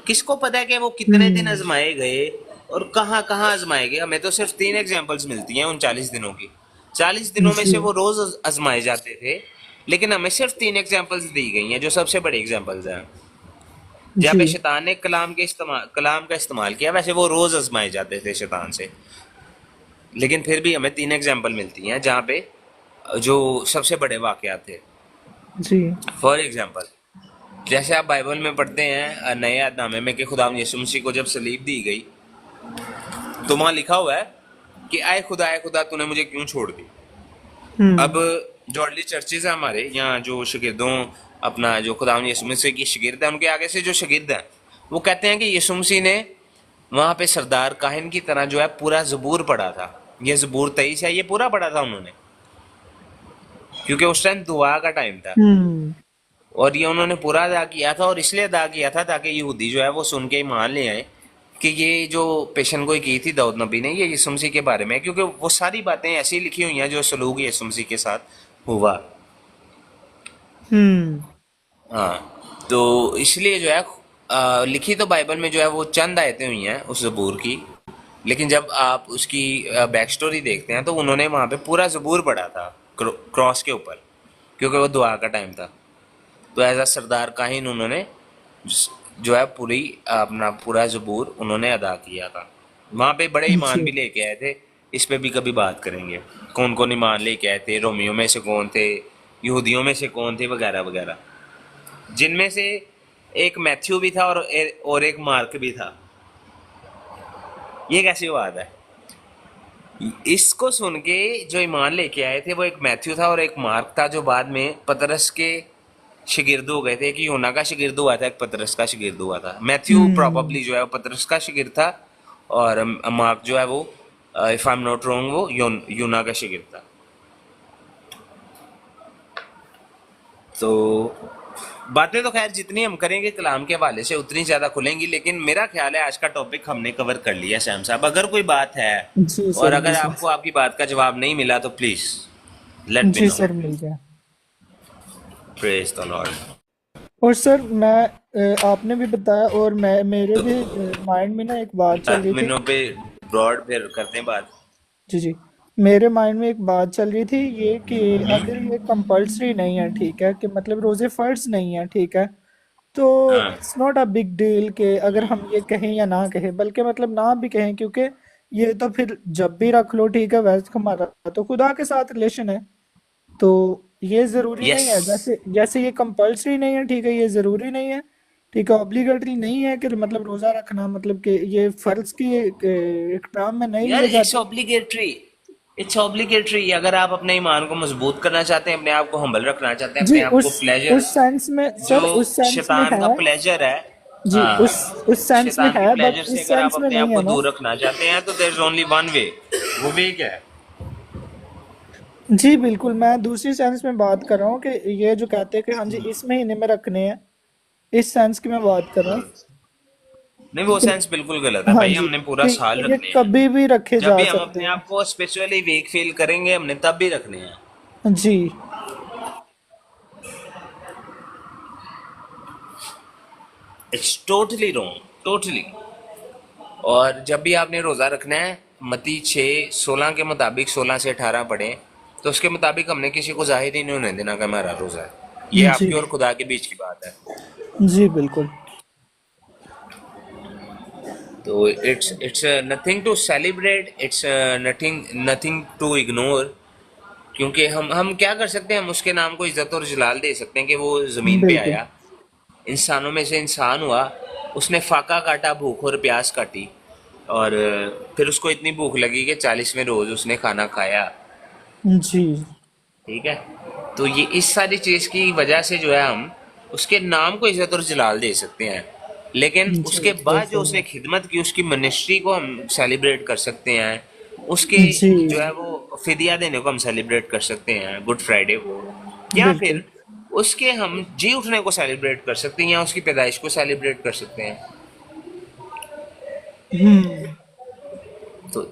किसको पता है कि वो कितने दिन हम्म। आजमाए गए और कहाँ कहाँ आजमाए गए? हमें तो सिर्फ 3 एग्जाम्पल्स मिलती हैं उन 40 दिनों की। 40 दिनों में जी। से वो रोज आजमाए जाते थे, लेकिन हमें सिर्फ 3 एग्जाम्पल्स दी गई हैं, जो सबसे बड़े एग्जाम्पल्स हैं। जहाँ जी। पे शैतान ने कलाम का इस्तेमाल किया, वैसे वो रोज आजमाए जाते थे शैतान से। लेकिन फिर भी हमें 3 एग्जाम्पल मिलती हैं जहाँ पे जो सबसे बड़े वाकयात थे। जी। फॉर एग्जाम्पल, जैसे आप बाइबल में पढ़ते हैं नए अहदनामे में कि खुदा यीशु मसीह को जब सलीब दी गई, तो वहाँ लिखा हुआ है कि आए खुदा तूने मुझे क्यों छोड़ दी। अब हम्म। जो अर्ली चर्चेज है हमारे यहाँ, जो शागिर्दों, अपना जो खुदा यीशु मसीह की शागिर्द है, उनके आगे से जो शागिर्द हैं, वो कहते हैं कि यीशु मसीह ने वहाँ पे सरदार काहिन की तरह जो है पूरा ज़बूर पढ़ा था। ये ज़बूर 23 है, ये पूरा पढ़ा था उन्होंने, क्योंकि उस टाइम दुआ का टाइम था। हम्म। और ये उन्होंने पूरा अदा किया था, और इसलिए अदा किया था ताकि यहूदी जो है वो सुन के ईमान ले आए कि ये जो पेशन गोई की थी दाऊद नबी ने, ये यीशु मसीह के बारे में है, क्योंकि वो सारी बातें ऐसी लिखी हुई हैं जो सलूक यीशु मसीह के साथ हुआ। हम्म। हाँ, तो इसलिए जो है लिखी तो बाइबल में जो है वो चंद आयतें हुई हैं उस ज़बूर की, लेकिन जब आप उसकी बैक स्टोरी देखते हैं तो उन्होंने वहाँ पे पूरा ज़बूर पढ़ा था क्रॉस के ऊपर, क्योंकि वो दुआ का टाइम था। तो एज अ सरदार काहिन उन्होंने जो है पूरी अपना पूरा ज़बूर उन्होंने अदा किया था। वहाँ पे बड़े ईमान जी। भी लेके आए थे, इस पे भी कभी बात करेंगे। कौन कौन ईमान लेके आए थे, रोमियो में से कौन थे, यहूदियों में से कौन थे, वगैरह वगैरह, जिनमें से एक मैथ्यू भी था और एक मार्क भी था। ये कैसी बात है? इसको सुन के जो ईमान लेके आए थे वो एक मैथ्यू था और एक मार्क था, जो बाद में पतरस के शागिर्द हो गए थे। कि यूना का शागिर्द हुआ था, एक पतरस का शागिर्द हुआ था। मैथ्यू हम्म। प्रॉबब्ली जो है वो पतरस का शागिर्द था, और मार्क जो है वो, if I am not wrong, वो यूना का शागिर्द था। तो बातें तो खैर जितनी हम करेंगे कलाम के हवाले से उतनी ज़्यादा खुलेंगी, लेकिन मेरा ख्याल है आज का टॉपिक हमने कवर कर लिया। सैम साहब, अगर कोई बात है जी और सर। अगर जी सर। आपको आपकी बात का जवाब नहीं मिला तो प्लीज़ लेट मी जी नो। सर मिल गया। Praise the lord. और सर मैं आपने भी बताया और मैं मेरे भी माइंड में ना एक बात चल रही थी। मिनों पे ब्रॉड फिर करते हैं बात। जी जी। मेरे माइंड में एक बात चल रही थी ये कि अगर ये कंपल्सरी नहीं है, ठीक है, कि मतलब रोजे फर्ज नहीं है, ठीक है, तो हाँ it's not a big deal कि अगर हम ये कहें या ना कहें, बल्कि मतलब ना भी कहें, क्योंकि ये तो फिर जब भी रख लो, ठीक है, वैसे हमारा तो खुदा के साथ रिलेशन है। तो ये जरूरी यस नहीं है, जैसे जैसे ये कंपल्सरी नहीं है, ठीक है, ये जरूरी नहीं है, ठीक है, ऑब्लिगेटरी नहीं है कि मतलब रोजा रखना मतलब कि ये फर्ज की इकराम में नहीं यार, लिए इट्स जाते। ऑब्लिगेटरी। It's obligatory. अगर आप अपने ईमान को मजबूत करना चाहते हैं, अपने आप को हम्बल रखना चाहते हैं, जी अपने आप को उस प्लेजर, उस सेंस में जो सर, उस सेंस में शैतान है। का प्लेजर है, जी हाँ, उस सेंस में शैतान के है, प्लेजर बट से इस अगर आप सेंस में अपने नहीं आप है को ना। दूर रखना चाहते हैं तो there is only one way. वो वे क्या है? जी बिल्कुल, मैं दूसरी सेंस में बात कर रहा हूँ कि ये जो कहते हैं कि हाँ जी इस महीने में रखने हैं, इस सेंस की मैं बात कर रहा हूँ। नहीं, वो कि सेंस बिल्कुल गलत है हाँ भाई। जी, हमने पूरा कि साल ये रखने हैं। कभी भी रखे जब जा भी हम सकते अपने हैं। आप को स्पिरिचुअली वीक फील करेंगे, हमने तब भी रखने हैं। जी। It's totally wrong, totally. और जब भी आपने रोज़ा रखना है, मत्ती 6:16 के मुताबिक, 16 से 18 पढ़े, तो उसके मुताबिक हमने किसी को जाहिर ही नहीं होने देना कि हमारा रोज़ा है। ये जी। आपके और खुदा के बीच की बात है। जी बिल्कुल। तो it's nothing to celebrate, it's nothing nothing to ignore. क्योंकि हम क्या कर सकते हैं? हम उसके नाम को इज्जत और जलाल दे सकते हैं कि वो ज़मीन पे बिल्कुल। आया, इंसानों में से इंसान हुआ, उसने फाका काटा, भूख और प्यास काटी, और फिर उसको इतनी भूख लगी कि 40वें रोज उसने खाना खाया। जी। ठीक है। तो ये इस सारी चीज की वजह से जो है हम उसके नाम को इज्जत और जलाल दे सकते हैं। लेकिन जी उसके बाद जो बिल्कुल। उसने खिदमत की, उसकी मिनिस्ट्री को हम सेलिब्रेट कर सकते हैं। उसके जी जो है वो फिदिया देने को हम सेलिब्रेट कर सकते हैं, गुड फ्राइडे को। या बिल्कुल। फिर उसके हम जी उठने को सेलिब्रेट कर सकते हैं, या उसकी पैदाइश को सेलिब्रेट कर सकते हैं। हम्म। तो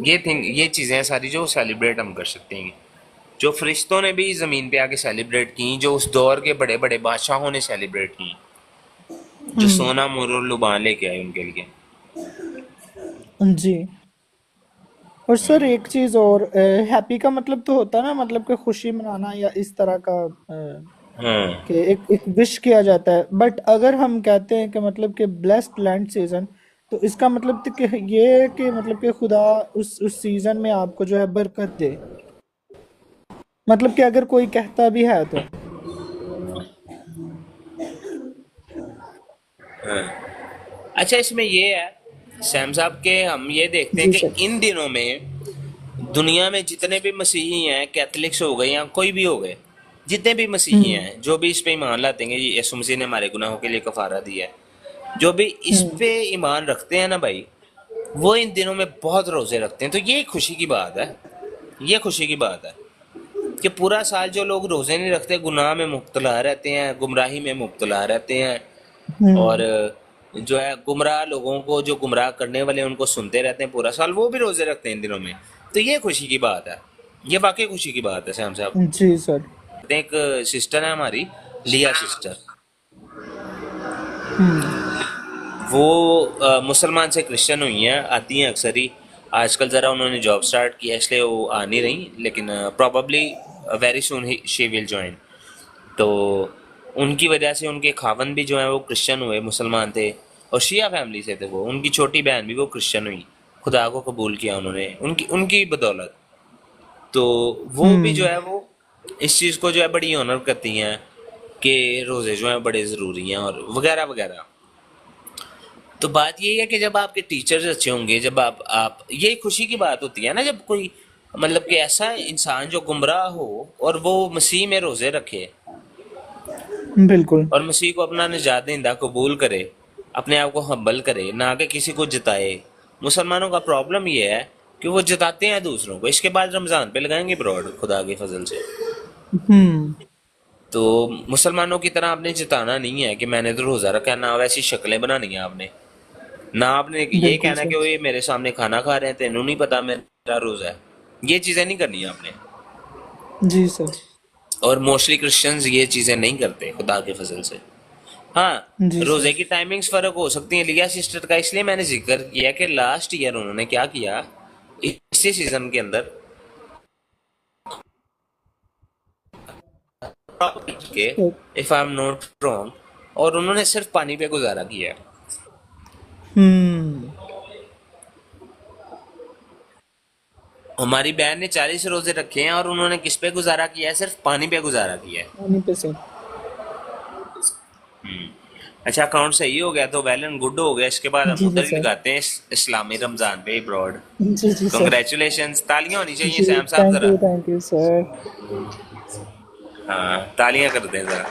ये चीज़ें हैं सारी जो सेलिब्रेट हम कर सकते हैं, जो फरिश्तों ने भी ज़मीन पे आके सेलिब्रेट की, जो उस दौर के बड़े बड़े बादशाहों ने सेलिब्रेट की, जो हम्म। सोना मोर और लुबान लेके आए उनके लिए। जी। और सर एक चीज और, हैप्पी का मतलब तो होता है ना, मतलब कि खुशी मनाना या इस तरह का, हाँ, कि एक विश किया जाता है, बट अगर हम कहते हैं कि मतलब कि ब्लेस्ड लैंड सीजन, तो इसका मतलब तो कि ये है कि मतलब कि खुदा उस सीजन में आपको जो है बरकत दे, मतलब कि अगर कोई कहता भी है तो। हाँ। अच्छा, इसमें ये है सैम साहब के, हम ये देखते हैं जी कि सर। इन दिनों में दुनिया में जितने भी मसीही हैं, कैथलिक्स हो गए या कोई भी हो गए, जितने भी मसीही हम्म। हैं, जो भी इस पे ईमान लाते हैं कि यीशु मसीह ने हमारे गुनाहों के लिए कफारा दिया है, जो भी इस हम्म। पे ईमान रखते हैं ना भाई, वो इन दिनों में बहुत रोजे रखते हैं। तो ये खुशी की बात है, ये खुशी की बात है कि पूरा साल जो लोग रोजे नहीं रखते, गुनाह में मुब्तला रहते हैं, गुमराही में मुब्तला रहते हैं, और हम्म। जो है गुमराह लोगों को, जो गुमराह करने वाले हैं, उनको सुनते रहते हैं पूरा साल, वो भी रोजे रखते हैं इन दिनों में। तो ये खुशी की बात है, ये वाकई खुशी की बात है श्याम साहब। जी सर। एक सिस्टर है हमारी, लिया सिस्टर, हम्म। वो मुसलमान से क्रिश्चियन हुई हैं, आती हैं अक्सर ही। आजकल ज़रा उन्होंने जॉब स्टार्ट किया इसलिए वो आ नहीं रही, लेकिन probably very soon he she will join. तो उनकी वजह से उनके खावन भी जो है वो क्रिश्चियन हुए, मुसलमान थे, और शिया फैमिली से थे वो। उनकी छोटी बहन भी वो क्रिश्चियन हुई, खुदा को कबूल किया उन्होंने उनकी उनकी बदौलत। तो वो भी जो हम्म। है वो इस चीज़ को जो है बड़ी ऑनर करती हैं कि रोज़े जो हैं बड़े ज़रूरी हैं, और वगैरह वगैरह। तो बात यही है कि जब आपके टीचर्स अच्छे होंगे, जब आप ये खुशी की बात होती है ना, जब कोई मतलब कि ऐसा इंसान जो गुमराह हो और वो मसीह में रोज़े रखे बिल्कुल। और मसीह को अपना निजात दहिंदा कबूल करे, अपने आप को हम्बल करे, ना कि किसी को जताए। मुसलमानों का प्रॉब्लम ये है कि वो जताते हैं दूसरों को। इसके बाद रमज़ान पे लगाएंगे ब्रॉड खुदा के फजल से। हम्म। तो मुसलमानों की तरह आपने जताना नहीं है कि मैंने तो रोज़ा रखा है, ना वैसी शक्लें बनानी है आपने, ना आपने ये बिल्कुल कहना है सर। कि वो ये मेरे सामने खाना खा रहे हैं, तेनू नहीं पता मेरा रोज़ा है। ये चीज़ें नहीं करनी है आपने। जी सर। और मोस्टली क्रिश्चियंस ये चीज़ें नहीं करते खुदा के फजल से। हाँ, जी रोजे सर। की टाइमिंग्स फर्क हो सकती है लिया सिस्टर का, इसलिए मैंने जिक्र किया कि लास्ट ईयर उन्होंने क्या किया इसी सीजन के अंदर के, तो if I am not wrong, और उन्होंने सिर्फ पानी पे गुजारा किया है। हम्म। हमारी बहन ने 40 रोजे रखे हैं और उन्होंने किस पे गुजारा किया है? सिर्फ पानी पे गुजारा किया है। पानी पे सर। अच्छा, अकाउंट सही हो गया तो वेल एंड गुड हो गया, इसके बाद हम जी जी उधर ही सर। लगाते हैं इस्लामी रमजान पे ब्रॉड। जी जी सर। कंग्रेचुलेशन, तालियां होनी चाहिए जी सैम साहब जरा। Thank you sir. हाँ, तालियां कर दें जरा।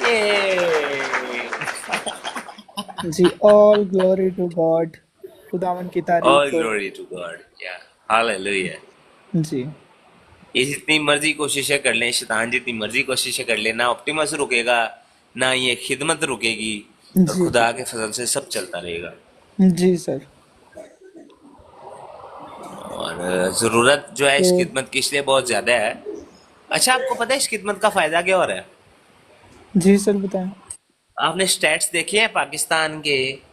ये जी ऑल ग्लोरी टू गॉड। खुदावन की ऑल तारीफ हो। ग्लोरी टू गॉड, या हालेलुया। जी ये जितनी मर्जी कोशिशें कर लें, शैतान जितनी मर्जी कोशिशें कर ले, ना ऑप्टिमस रुकेगा, ना ये खिदमत रुकेगी, और जी खुदा के फजल से सब चलता रहेगा। जी सर। और ज़रूरत जो है तो इस खिदमत की इसलिए बहुत ज़्यादा है। अच्छा, आपको पता है इस खिदमत का फ़ायदा क्या हो रहा है? जी सर बताएं। आपने स्टैट्स देखे हैं पाकिस्तान के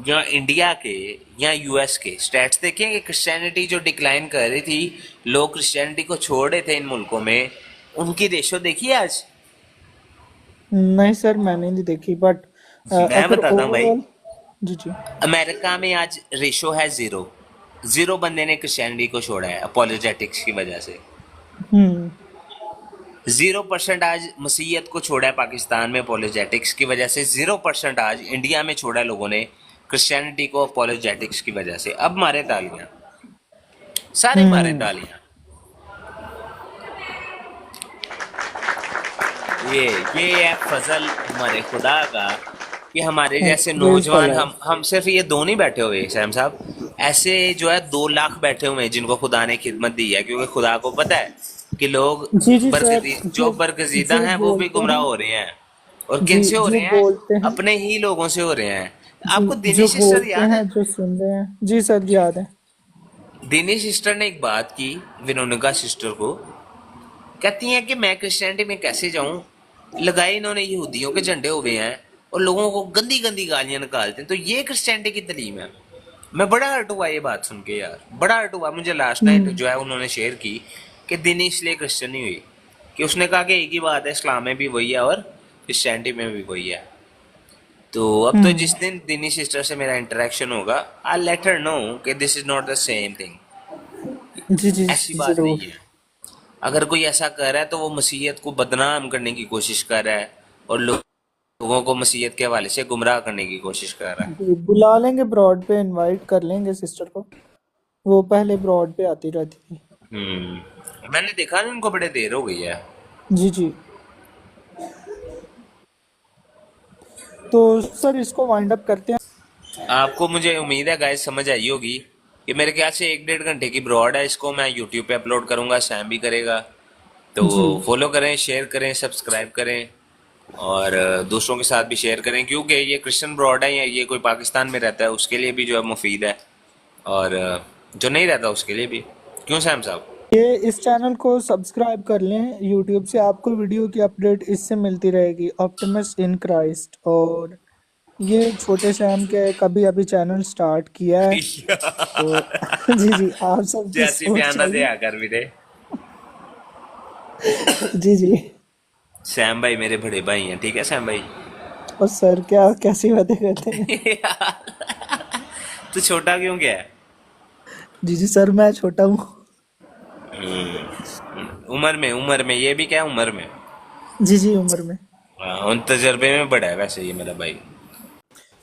या इंडिया के या यूएस के स्टैट्स देखे हैं कि क्रिश्चियनिटी जो डिक्लाइन कर रही थी, लोग क्रिश्चियनिटी को छोड़ रहे थे इन मुल्कों में, उनकी रेशो देखी है आज? नहीं सर मैंने नहीं देखी बट मैं अगर बताता हूँ भाई, ओवरऑल। जी जी। अमेरिका में आज रेशो है 0। 0 बंदे ने क्रिश्चियनिटी को छोड़ा है अपोलोजेटिक्स की वजह से। हम्म। 0% आज मसीहत को छोड़ा है पाकिस्तान में अपोलोजेटिक्स की वजह से। 0% आज इंडिया में छोड़ा है लोगों ने क्रिश्चियनिटी को अपोलोजेटिक्स की वजह से। अब मारे तालियां, सारे मारे हम्म। तालियां। ये है फजल हमारे खुदा का कि हमारे जैसे प्रेज द नौजवान, लॉर्ड। हम सिर्फ ये दो नहीं बैठे हुए सैम साहब, ऐसे जो है 2 लाख बैठे हुए हैं जिनको खुदा ने खिदमत दी है, क्योंकि खुदा को पता है कि लोग जी जी सर। जो जो बरगजीदा जो हैं वो भी बोलते गुमराह हैं। हो रहे हैं। और जी किनसे हो जो रहे हैं? बोलते हैं। अपने ही लोगों से हो रहे हैं। जी आपको दिनी जो सिस्टर बोलते याद है? हैं जो सुन रहे हैं। जी सर याद है। दिनी सिस्टर ने एक बात की विनोनिका सिस्टर को, कहती हैं कि मैं क्रिश्चियनिटी में कैसे जाऊं, लगाए इन्होंने यहूदियों के झंडे हुए हैं और लोगों को गंदी गंदी गालियां निकालते हैं, तो ये क्रिश्चियनिटी की तालीम है। मैं बड़ा हर्ट हुआ ये बात सुन के यार, बड़ा हर्ट हुआ मुझे। लास्ट नाइट हम्म। जो है उन्होंने शेयर की कि दिनी इसलिए क्रिश्चियन नहीं हुई, कि उसने कहा कि एक ही बात है, इस्लाम में भी वही है और क्रिश्चियनिटी में भी वही है। तो अब तो जिस हम्म। दिन दिनी सिस्टर से मेरा इंटरेक्शन होगा, आई लेट हर नो कि this is not the same thing. जी जी ऐसी बात नहीं जरूर। है। अगर कोई ऐसा कर रहा है तो वो मसीहत को बदनाम करने की कोशिश कर रहा है और लोगों को मसीहत के हवाले से गुमराह करने की कोशिश कर रहा है। जी बुला लेंगे ब्रॉड पे इनवाइट कर लेंगे सिस्टर को। वो पहले ब्रॉड पे आती रहती थी। मैंने देखा ना उनको बड़े देर हो गई है। जी जी। तो सर इसको वाइंड अप करते हैं। आपको मुझे उम्मीद है गाइस समझ आई होगी कि मेरे ख्याल से 1 डेढ़ घंटे की ब्रॉड है। इसको मैं यूट्यूब पे अपलोड करूंगा, सैम भी करेगा। तो जी फॉलो करें, शेयर करें, सब्सक्राइब करें और दूसरों के साथ भी शेयर करें, क्योंकि ये क्रिश्चियन ब्रॉड है या ये कोई पाकिस्तान में रहता है उसके लिए भी जो है मुफीद है, और जो नहीं रहता उसके लिए भी। क्यों सैम साहब? ये इस चैनल को सब्सक्राइब कर लें यूट्यूब से। आपको वीडियो की अपडेट इससे मिलती रहेगी, ऑप्टिमस इन क्राइस्ट। और ये छोटे सैम के कभी अभी चैनल स्टार्ट किया है तो जी जी आप सबकी जैसी सपोर्ट बयान ना दे चाहिए। आकर मेरे जी जी। सैम भाई मेरे बड़े भाई हैं, ठीक है सैम भाई? और सर क्या कैसी बातें करते हैं। तू छोटा क्यों क्या है? जी जी सर मैं छोटा हूँ। उम्र में ये भी क्या है, उम्र में? जी जी उम्र में। उन तजर्बे में बड़ा है वैसे ये मेरा भाई।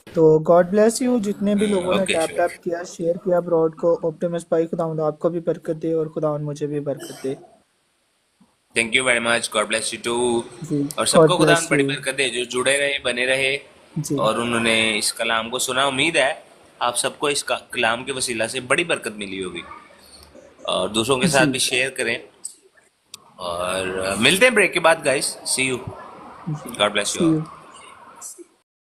तो गॉड ब्लेस यू जितने भी लोगों ने ओके टैप श्योर। टैप किया, शेयर किया ब्रॉड को। ऑप्टिमस भाई खुदावंद आपको भी बरकत दे और खुदावंद मुझे भी बरकत दे। Thank you very much, God bless you too. जी और गॉड सबको खुदा ब्लेस बड़ी यू। बरकत दे जो जुड़े रहे, बने रहे जी और उन्होंने इस कलाम को सुना। उम्मीद है आप सबको इस कलाम के वसीला से बड़ी बरकत मिली होगी, और दूसरों के साथ जी भी शेयर करें। और मिलते हैं ब्रेक के बाद गाइस, सी यू, जी God bless see you. You.